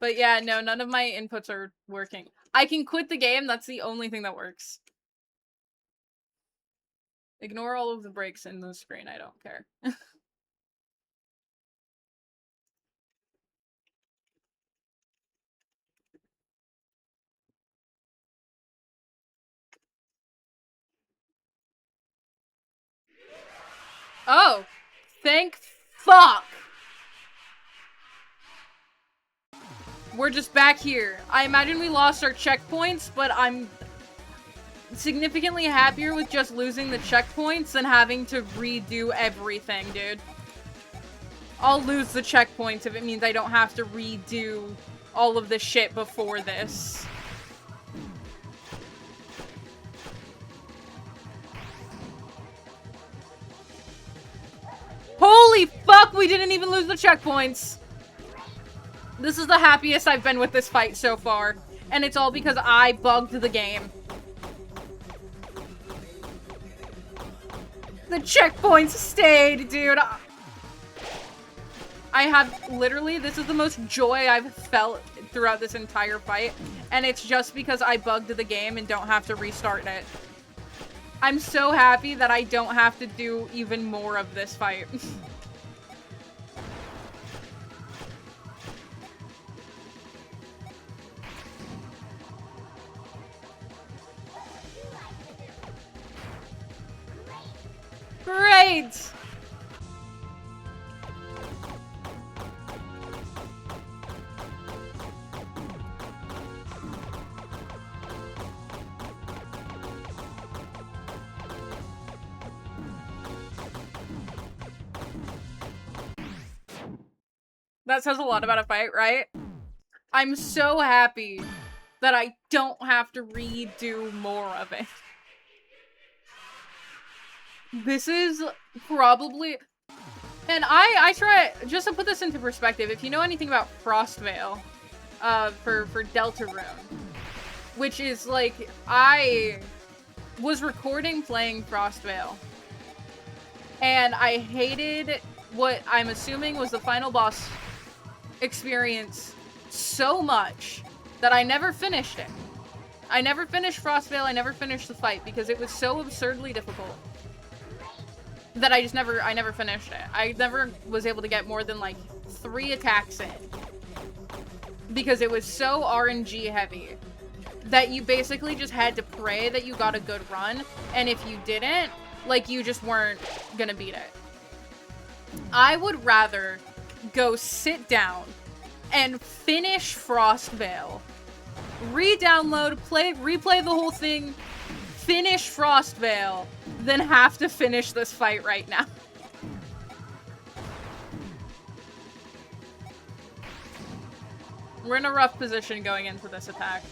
A: But yeah, no, none of my inputs are working. I can quit the game, that's the only thing that works. Ignore all of the breaks in the screen, I don't care. Oh! Thank fuck! We're just back here. I imagine we lost our checkpoints, but I'm significantly happier with just losing the checkpoints than having to redo everything, dude. I'll lose the checkpoints if it means I don't have to redo all of the shit before this. Holy fuck, we didn't even lose the checkpoints! This is the happiest I've been with this fight so far. And it's all because I bugged the game. The checkpoints stayed, dude. I have literally, this is the most joy I've felt throughout this entire fight. And it's just because I bugged the game and don't have to restart it. I'm so happy that I don't have to do even more of this fight. Great! That says a lot about a fight, right? I'm so happy that I don't have to redo more of it. This is probably... And I try... Just to put this into perspective, if you know anything about Frostvale, for Deltarune, which is, like, I was recording playing Frostvale, and I hated what I'm assuming was the final boss experience so much that I never finished it. I never finished Frostvale, I never finished the fight because it was so absurdly difficult. that I never finished it. I never was able to get more than like 3 attacks in. Because it was so RNG heavy that you basically just had to pray that you got a good run. And if you didn't, like, you just weren't gonna beat it. I would rather go sit down and finish Frostvale, re-download, replay the whole thing, finish Frostvale, than have to finish this fight right now. We're in a rough position going into this attack.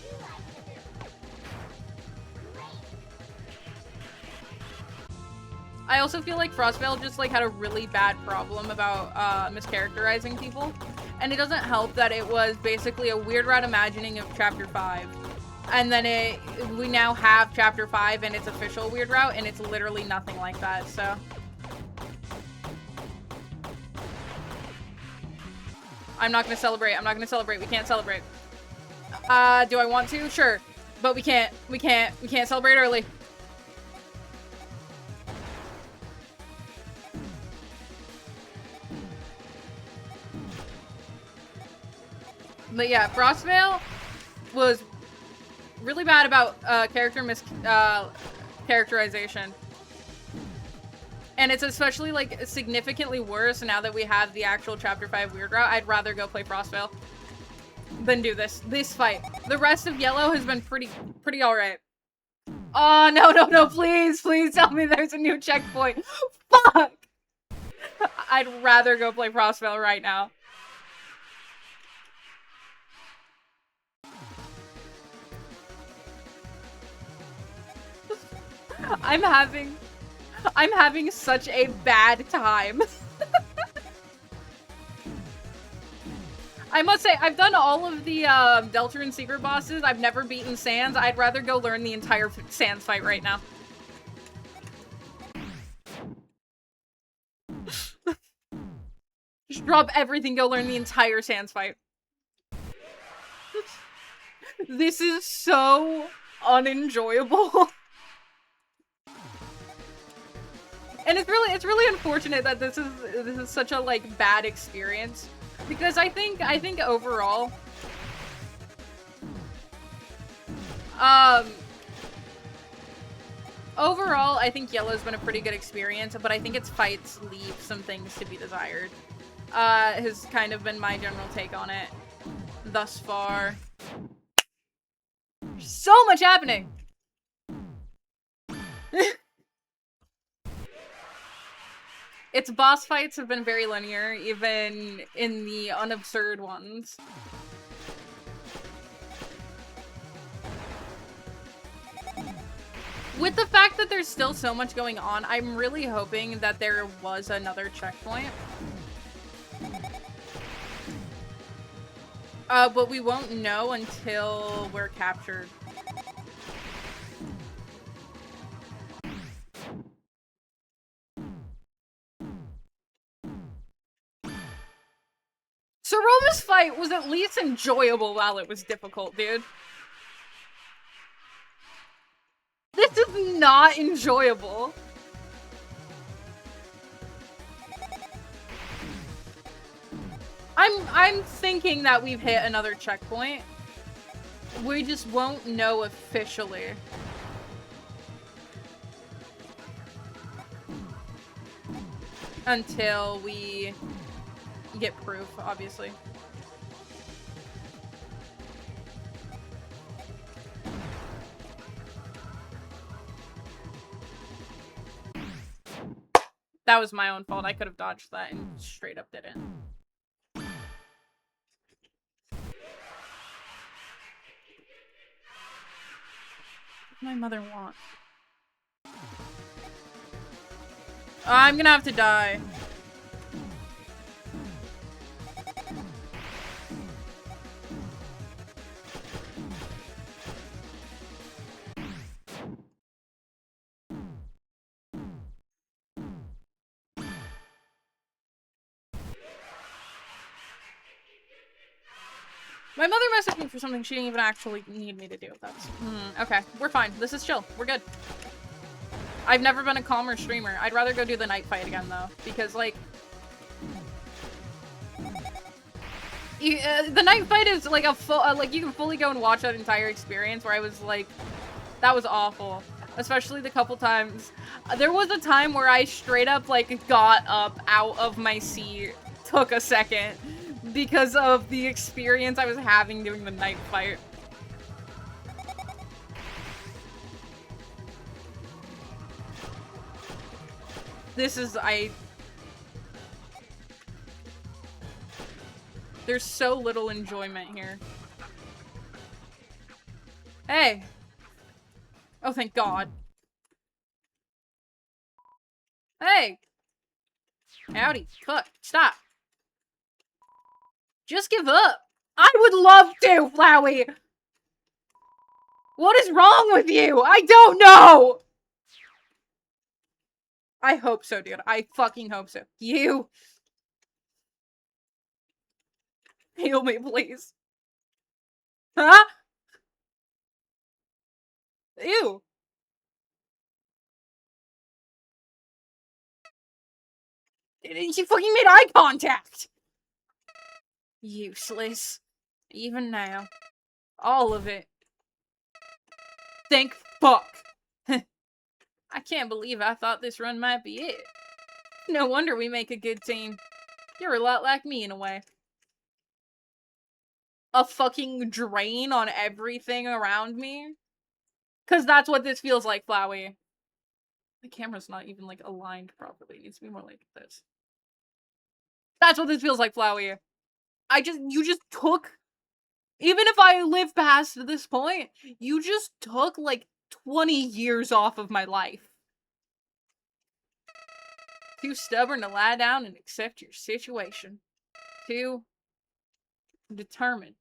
A: I also feel like Frostvale just like had a really bad problem about mischaracterizing people. And it doesn't help that it was basically a weird route imagining of Chapter 5. And then we now have Chapter 5 and its official weird route, and it's literally nothing like that, so. I'm not gonna celebrate. I'm not gonna celebrate. We can't celebrate. Do I want to? Sure. But we can't. We can't celebrate early. But yeah, Frostvale was really bad about character characterization. And it's especially like significantly worse now that we have the actual Chapter 5 weird route. I'd rather go play Frostvale than do this fight. The rest of Yellow has been pretty alright. Oh, no, please tell me there's a new checkpoint. Fuck! I'd rather go play Frostvale right now. I'm having such a bad time. I must say, I've done all of the Deltarune secret bosses. I've never beaten Sans. I'd rather go learn the entire Sans fight right now. Just drop everything, go learn the entire Sans fight. This is so unenjoyable. And it's really unfortunate that this is such a like bad experience, because I think overall I think Yellow's been a pretty good experience, but I think its fights leave some things to be desired. Has kind of been my general take on it thus far. So much happening. Its boss fights have been very linear, even in the unabsurd ones. With the fact that there's still so much going on, I'm really hoping that there was another checkpoint. But we won't know until we're captured. Saroma's fight was at least enjoyable while it was difficult, dude. This is not enjoyable. I'm thinking that we've hit another checkpoint. We just won't know officially. Until we get proof, obviously. That was my own fault. I could have dodged that and straight up didn't. What does my mother want? I'm gonna have to die. My mother messaged me for something she didn't even actually need me to do. That's okay. We're fine. This is chill. We're good. I've never been a calmer streamer. I'd rather go do the night fight again, though. Because, like... the night fight is, like, a full... like, you can fully go and watch that entire experience where I was, like... That was awful. Especially the couple times. There was a time where I straight up, like, got up out of my seat. Took a second. Because of the experience I was having doing the night fight. This is, There's so little enjoyment here. Hey! Oh, thank God. Hey! Howdy. Fuck. Stop. Just give up. I would love to, Flowey! What is wrong with you? I don't know! I hope so, dude. I fucking hope so. You! Heal me, please. Huh? Ew. She fucking made eye contact! Useless. Even now. All of it. Thank fuck. I can't believe I thought this run might be it. No wonder we make a good team. You're a lot like me in a way. A fucking drain on everything around me? Cause that's what this feels like, Flowey. The camera's not even, like, aligned properly. It needs to be more like this. That's what this feels like, Flowey. You just took... Even if I live past this point, you just took, like, 20 years off of my life. Too stubborn to lie down and accept your situation. Too determined.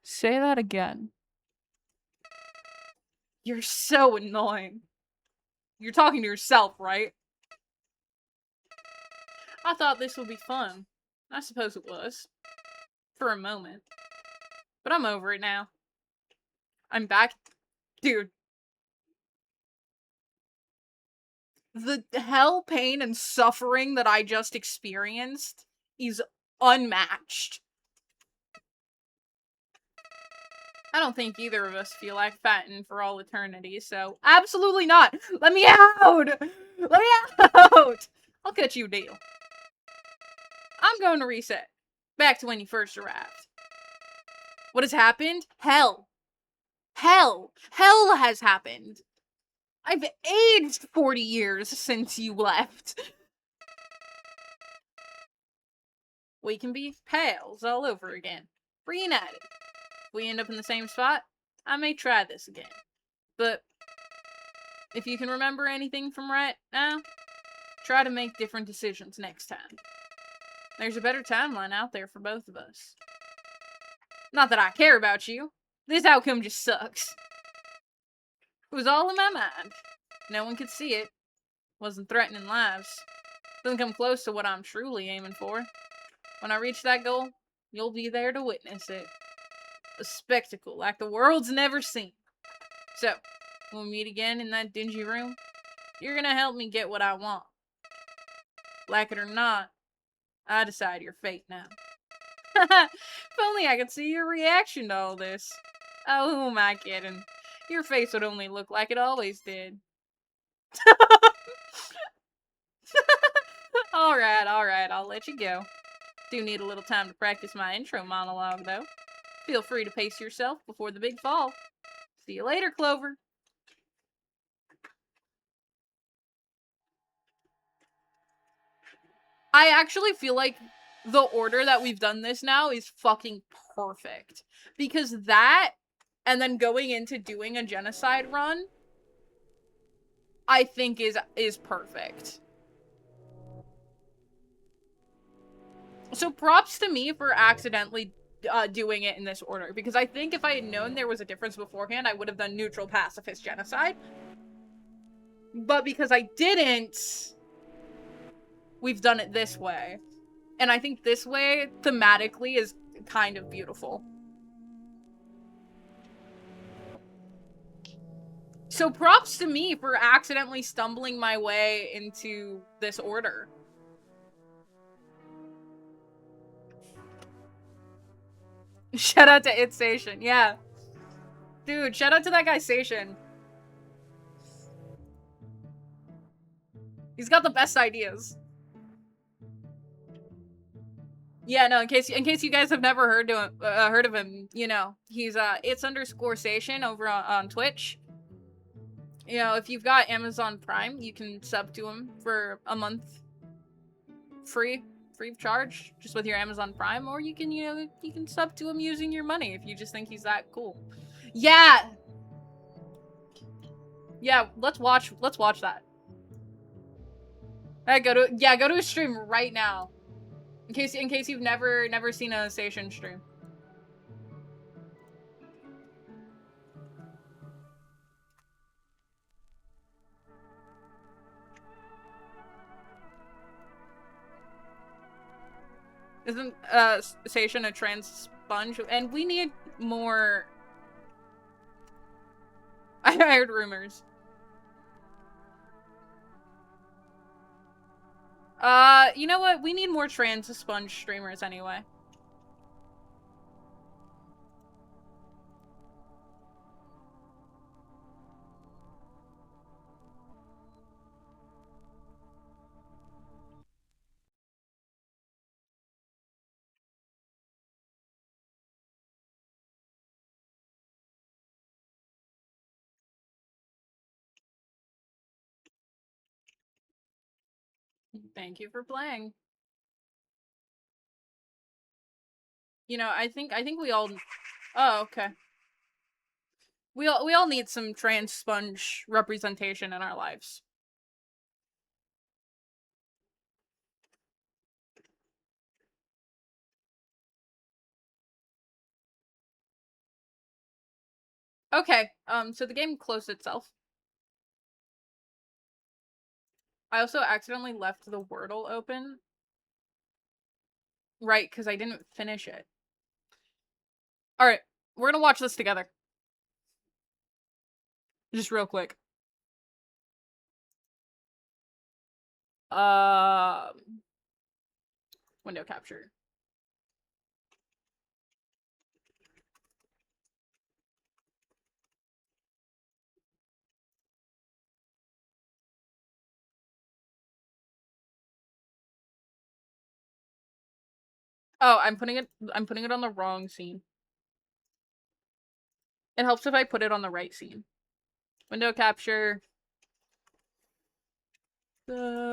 A: Say that again. You're so annoying. You're talking to yourself, right? I thought this would be fun. I suppose it was. For a moment. But I'm over it now. I'm back. Dude. The hell, pain, and suffering that I just experienced is unmatched. I don't think either of us feel like fighting for all eternity, so absolutely not. Let me out! Let me out! I'll cut you a deal. I'm going to reset. Back to when you first arrived. What has happened? Hell. Hell. Hell has happened. I've aged 40 years since you left. We can be pals all over again. Reunited. If we end up in the same spot, I may try this again. But if you can remember anything from right now, try to make different decisions next time. There's a better timeline out there for both of us. Not that I care about you. This outcome just sucks. It was all in my mind. No one could see it. Wasn't threatening lives. Doesn't come close to what I'm truly aiming for. When I reach that goal, you'll be there to witness it. A spectacle like the world's never seen. So, when we meet again in that dingy room, you're gonna help me get what I want. Like it or not, I decide your fate now. If only I could see your reaction to all this. Oh, who am I kidding? Your face would only look like it always did. Alright, I'll let you go. Do need a little time to practice my intro monologue, though. Feel free to pace yourself before the big fall. See you later, Clover. I actually feel like the order that we've done this now is fucking perfect. Because that, and then going into doing a genocide run, I think is perfect. So props to me for accidentally doing it in this order, because I think if I had known there was a difference beforehand, I would have done neutral, pacifist, genocide. But because I didn't, we've done it this way. And I think this way, thematically, is kind of beautiful. So props to me for accidentally stumbling my way into this order. Shout out to It Station, yeah. Dude, shout out to that guy Station. He's got the best ideas. Yeah, no, in case you guys have never heard of him, you know, he's it's_Station over on Twitch. You know, if you've got Amazon Prime, you can sub to him for a month free of charge, just with your Amazon Prime, or you can, you know, you can sub to him using your money if you just think he's that cool. Yeah. Yeah, let's watch that. Alright, go to his stream right now. In case you've never seen a Station stream. Isn't Station a trans sponge? And we need more. I heard rumors. You know what? We need more trans sponge streamers anyway. Thank you for playing. You know, I think we all. Oh, okay. We all need some trans sponge representation in our lives. Okay. So the game closed itself. I also accidentally left the Wordle open. Right, because I didn't finish it. Alright, we're gonna watch this together. Just real quick. Window capture. Oh, I'm putting it on the wrong scene. It helps if I put it on the right scene. Window capture. This.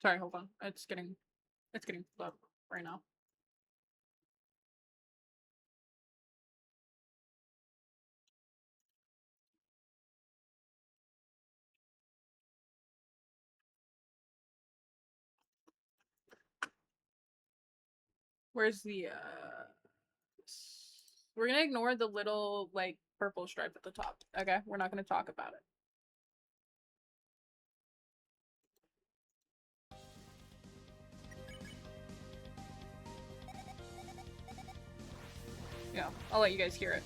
A: Sorry, hold on. It's getting low right now. Where's the we're gonna ignore the little like purple stripe at the top. Okay, we're not gonna talk about it. Yeah, I'll let you guys hear it.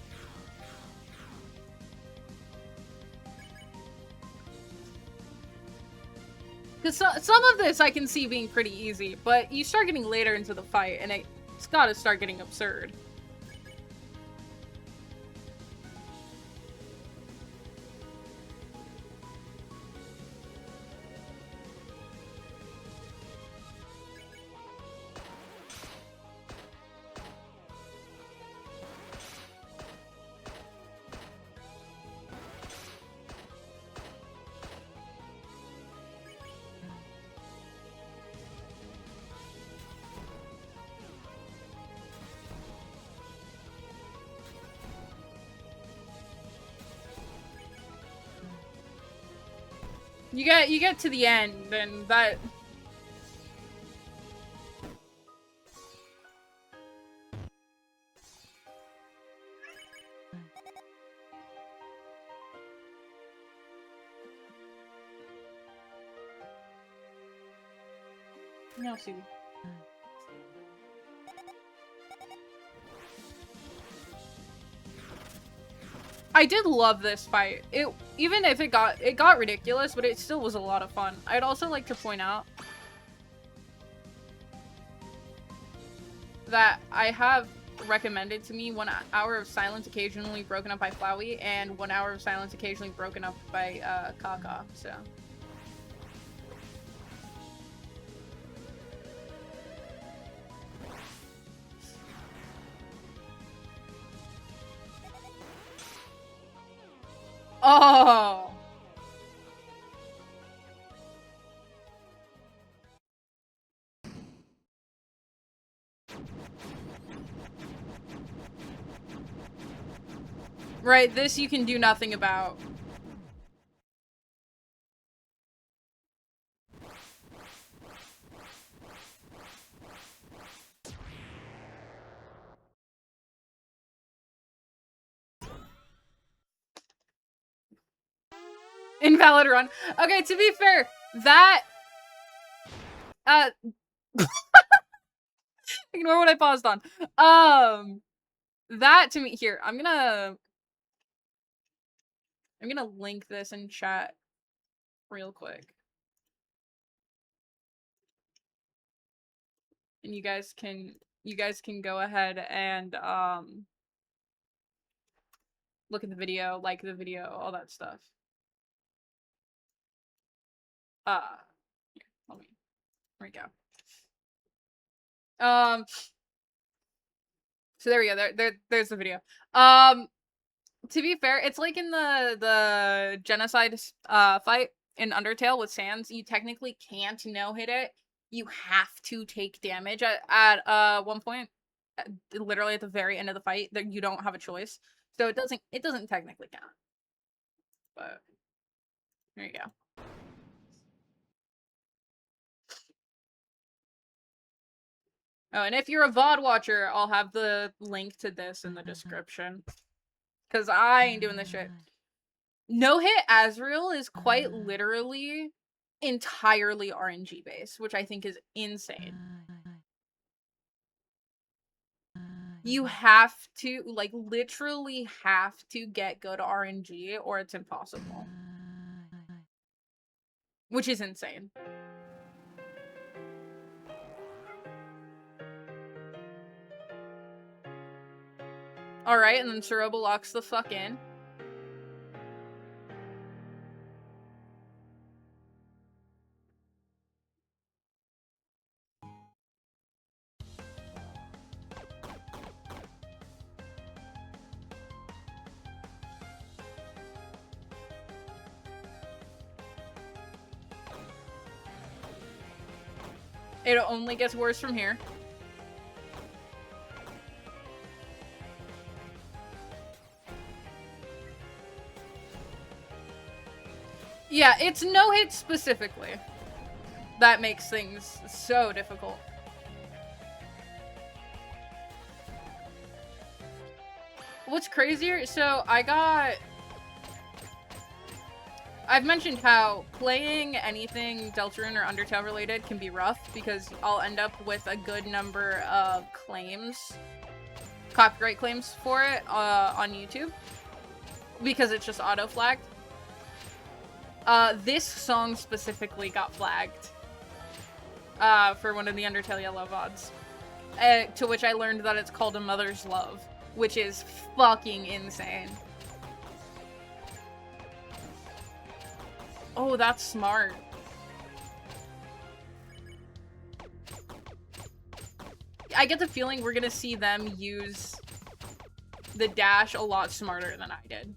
A: Because some of this I can see being pretty easy, but you start getting later into the fight, and it's gotta start getting absurd. You get to the end, and that... No, see. I did love this fight. Even if it got ridiculous, but it still was a lot of fun. I'd also like to point out that I have recommended to me 1 hour of silence occasionally broken up by Flowey and 1 hour of silence occasionally broken up by Kaka, so. Oh! Right, this you can do nothing about. Invalid run. Okay, to be fair, that... ignore what I paused on. That to me... Here, I'm gonna link this in chat real quick. And you guys can go ahead and look at the video, like the video, all that stuff. Here, there we go. So there we go. There's the video. To be fair, it's like in the genocide fight in Undertale with Sans. You technically can't no-hit it. You have to take damage at one point, literally at the very end of the fight. That you don't have a choice. So it doesn't technically count. But there you go. Oh, and if you're a VOD watcher, I'll have the link to this in the description. Because I ain't doing this shit. No-hit Azrael is quite literally entirely RNG based, which I think is insane. You have to, like, literally have to get good RNG or it's impossible. Which is insane. Alright, and then Suroba locks the fuck in. It only gets worse from here. Yeah, it's no-hit specifically that makes things so difficult. What's crazier, so I've mentioned how playing anything Deltarune or Undertale related can be rough because I'll end up with a good number of copyright claims for it on YouTube because it's just auto-flagged. This song specifically got flagged for one of the Undertale Yellow VODs, to which I learned that it's called A Mother's Love, which is fucking insane. Oh, that's smart. I get the feeling we're gonna see them use the dash a lot smarter than I did.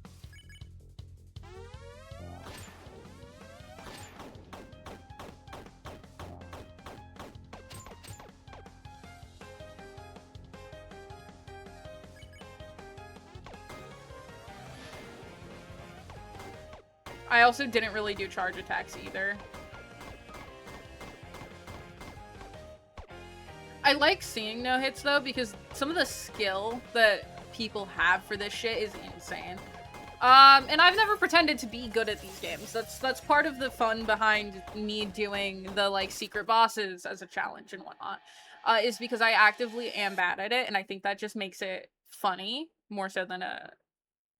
A: I also didn't really do charge attacks either. I like seeing no hits though, because some of the skill that people have for this shit is insane. And I've never pretended to be good at these games. That's part of the fun behind me doing the, like, secret bosses as a challenge and whatnot. Is because I actively am bad at it, and I think that just makes it funny, more so than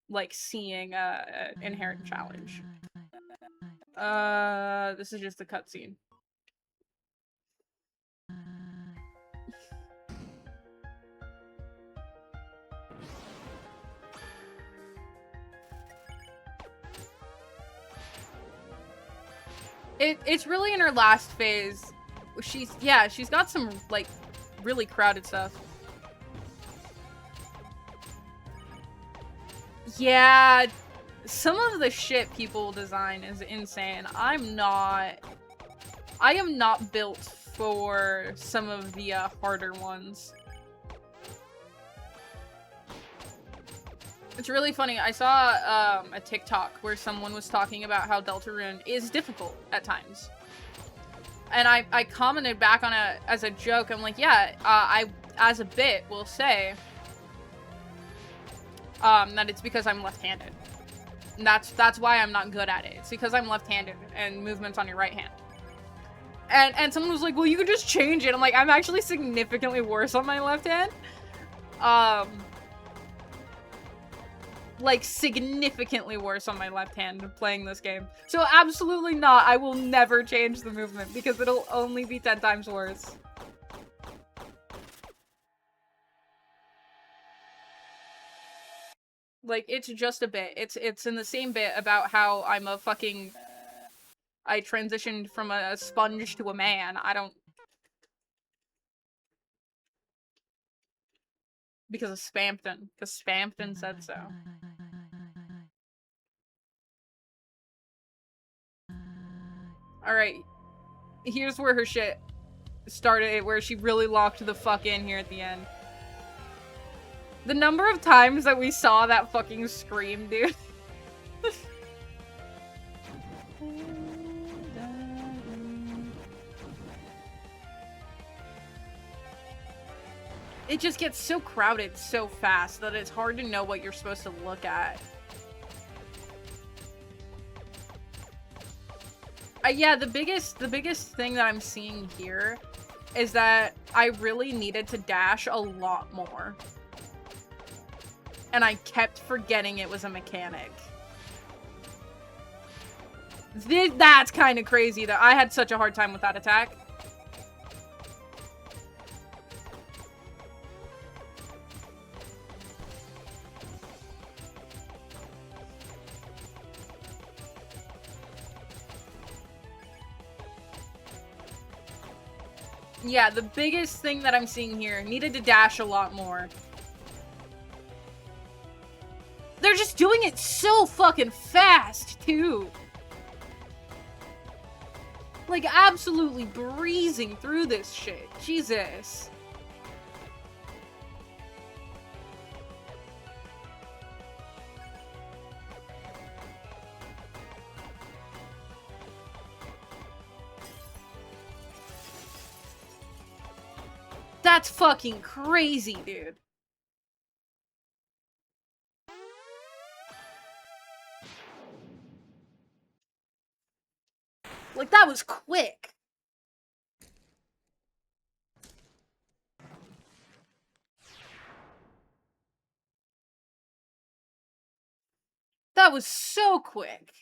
A: like, seeing a inherent challenge. This is just a cutscene. It's really in her last phase. She's got some, like, really crowded stuff. Yeah, some of the shit people design is insane. I am not built for some of the harder ones. It's really funny. I saw a TikTok where someone was talking about how Deltarune is difficult at times. And I commented back on it as a joke. I'm like, yeah, I, as a bit, will say that it's because I'm left-handed. And that's why I'm not good at it. It's because I'm left-handed and movement's on your right hand. And someone was like, well, you could just change it. I'm like, I'm actually significantly worse on my left hand. Like, significantly worse on my left hand playing this game. So absolutely not. I will never change the movement because it'll only be 10 times worse. Like, it's just a bit. It's in the same bit about how I'm a fucking... I transitioned from a sponge to a man. I don't... Because of Spampton. Because Spampton said so. Alright. Here's where her shit started, where she really locked the fuck in here at the end. The number of times that we saw that fucking scream, dude. It just gets so crowded so fast that it's hard to know what you're supposed to look at. Yeah, the biggest thing that I'm seeing here is that I really needed to dash a lot more. And I kept forgetting it was a mechanic. That's kind of crazy that I had such a hard time with that attack. Yeah, the biggest thing that I'm seeing here, needed to dash a lot more. They're just doing it so fucking fast, too. Like, absolutely breezing through this shit. Jesus. That's fucking crazy, dude. Like, that was quick. That was so quick.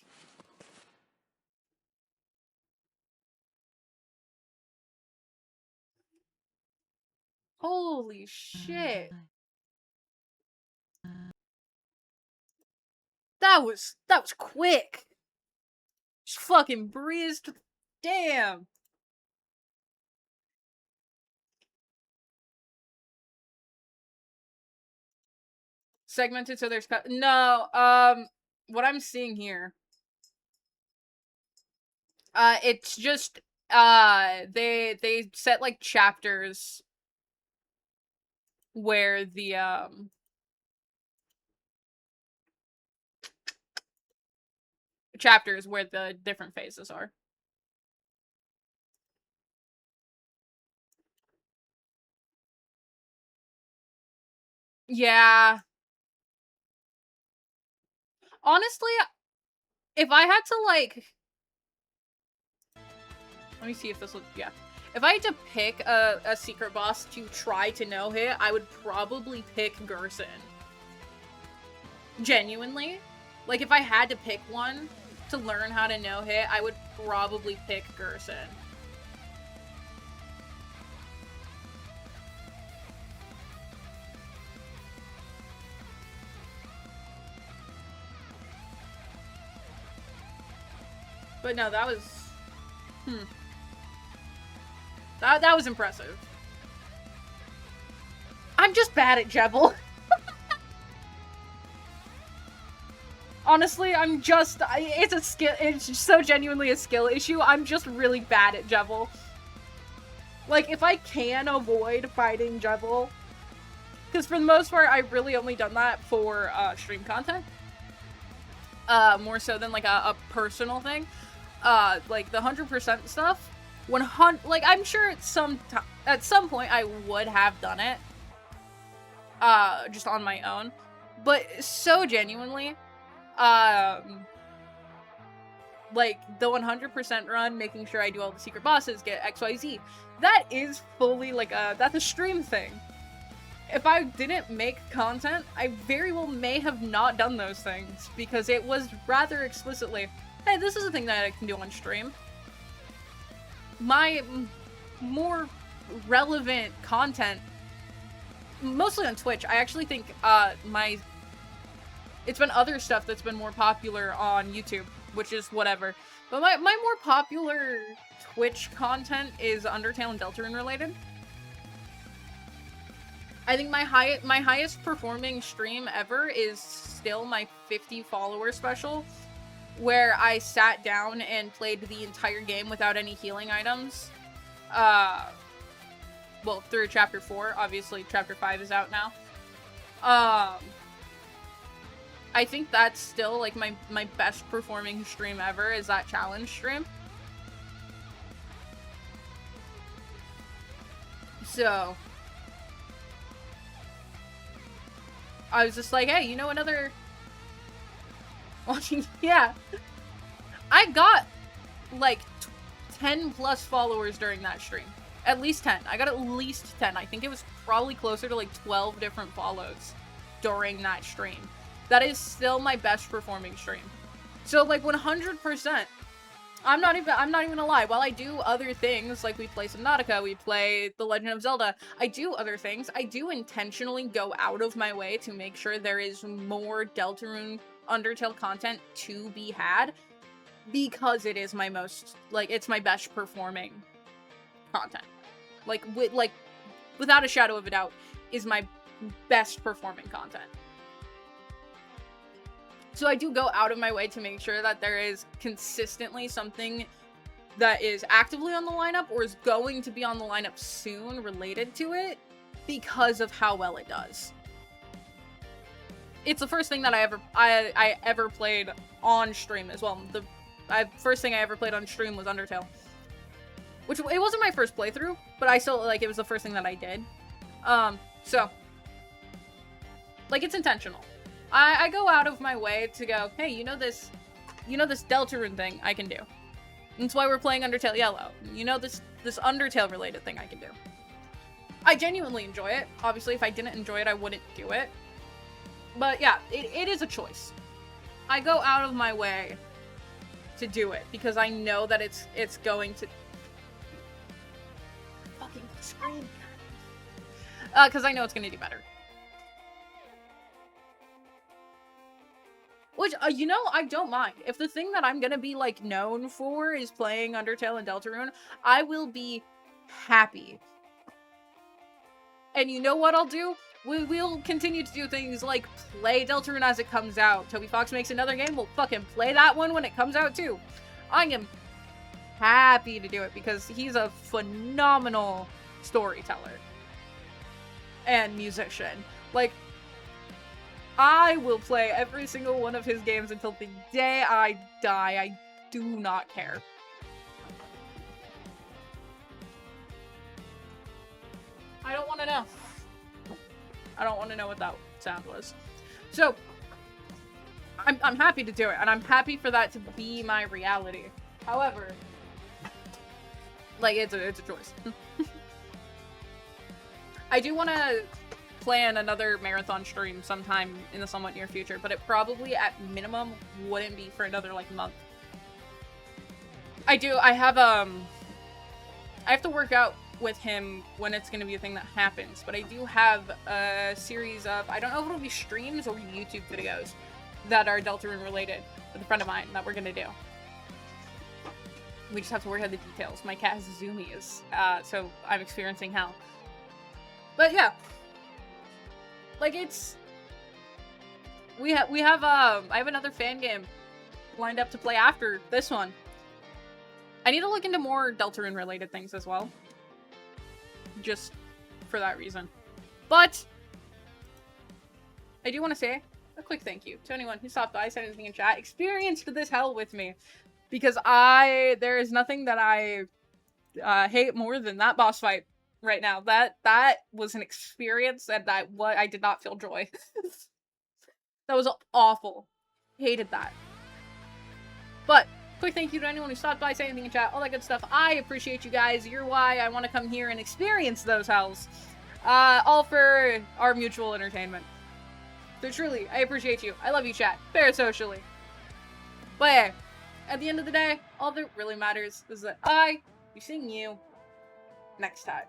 A: Holy shit. That was quick. Just fucking breezed. Damn. Segmented so there's no, what I'm seeing here. It's just, they set, like, chapters where the, chapters where the different phases are. Yeah. Honestly, if I had to, like... Let me see if this will... Yeah. If I had to pick a secret boss to try to no-hit, I would probably pick Gerson. Genuinely. Like, if I had to pick one to learn how to no-hit, I would probably pick Gerson. But no, that was... That was impressive. I'm just bad at Jebel. Honestly, I'm just... It's a skill... It's so genuinely a skill issue. I'm just really bad at Jebel. Like, if I can avoid fighting Jebel... Because for the most part, I've really only done that for stream content. More so than, like, a personal thing. Like, the 100% stuff... 100... Like, I'm sure at some point I would have done it. Just on my own. But so genuinely... like, the 100% run, making sure I do all the secret bosses, get XYZ. That is fully, like, that's a stream thing. If I didn't make content, I very well may have not done those things, because it was rather explicitly, hey, this is a thing that I can do on stream. My more relevant content, mostly on Twitch, I actually think, it's been other stuff that's been more popular on YouTube, which is whatever. But my more popular Twitch content is Undertale and Deltarune related. I think my highest performing stream ever is still my 50 follower special, where I sat down and played the entire game without any healing items. Well, through chapter 4, obviously chapter 5 is out now. I think that's still, like, my best performing stream ever is that challenge stream. So... I was just like, hey, you know, another... Yeah. I got, like, 10 plus followers during that stream. At least 10. I got at least 10. I think it was probably closer to, like, 12 different follows during that stream. That is still my best performing stream. So, like, 100%. I'm not even gonna lie. While I do other things, like we play Subnautica, we play The Legend of Zelda, I do other things. I do intentionally go out of my way to make sure there is more Deltarune Undertale content to be had, because it is my most, like, it's my best performing content. Like, without a shadow of a doubt, is my best performing content. So I do go out of my way to make sure that there is consistently something that is actively on the lineup or is going to be on the lineup soon related to it, because of how well it does. It's the first thing that I ever played on stream as well. The first thing I ever played on stream was Undertale. Which, it wasn't my first playthrough, but I still, like, it was the first thing that I did. So, like, it's intentional. I go out of my way to go, hey, you know this Deltarune thing I can do. That's why we're playing Undertale Yellow. You know this Undertale related thing I can do. I genuinely enjoy it. Obviously, if I didn't enjoy it, I wouldn't do it. But yeah, it is a choice. I go out of my way to do it because I know that it's going to fucking scream. Because I know it's going to do better. Which, you know, I don't mind. If the thing that I'm gonna be, like, known for is playing Undertale and Deltarune, I will be happy. And you know what I'll do? We'll continue to do things like play Deltarune as it comes out. Toby Fox makes another game, we'll fucking play that one when it comes out too. I am happy to do it because he's a phenomenal storyteller. And musician. Like, I will play every single one of his games until the day I die. I do not care. I don't want to know. I don't want to know what that sound was. So, I'm happy to do it, and I'm happy for that to be my reality. However, like, it's a choice. I do want to plan another marathon stream sometime in the somewhat near future, but it probably, at minimum, wouldn't be for another, like, month. I have to work out with him when it's going to be a thing that happens, but I do have a series of, I don't know if it'll be streams or YouTube videos that are Deltarune related with a friend of mine that we're going to do. We just have to work out the details. My cat has zoomies, so I'm experiencing hell. But yeah, like I have another fan game lined up to play after this one. I need to look into more Deltarune related things as well. Just for that reason. But I do want to say a quick thank you to anyone who stopped by, said anything in chat, experienced this hell with me. Because there is nothing that I hate more than that boss fight right now. That was an experience, and I did not feel joy. That was awful. Hated that. But quick thank you to anyone who stopped by, said anything in chat, all that good stuff. I appreciate you guys. You're why I want to come here and experience those hells. All for our mutual entertainment. So truly, I appreciate you. I love you, chat. Fair socially. But yeah, at the end of the day, all that really matters is that I be seeing you next time.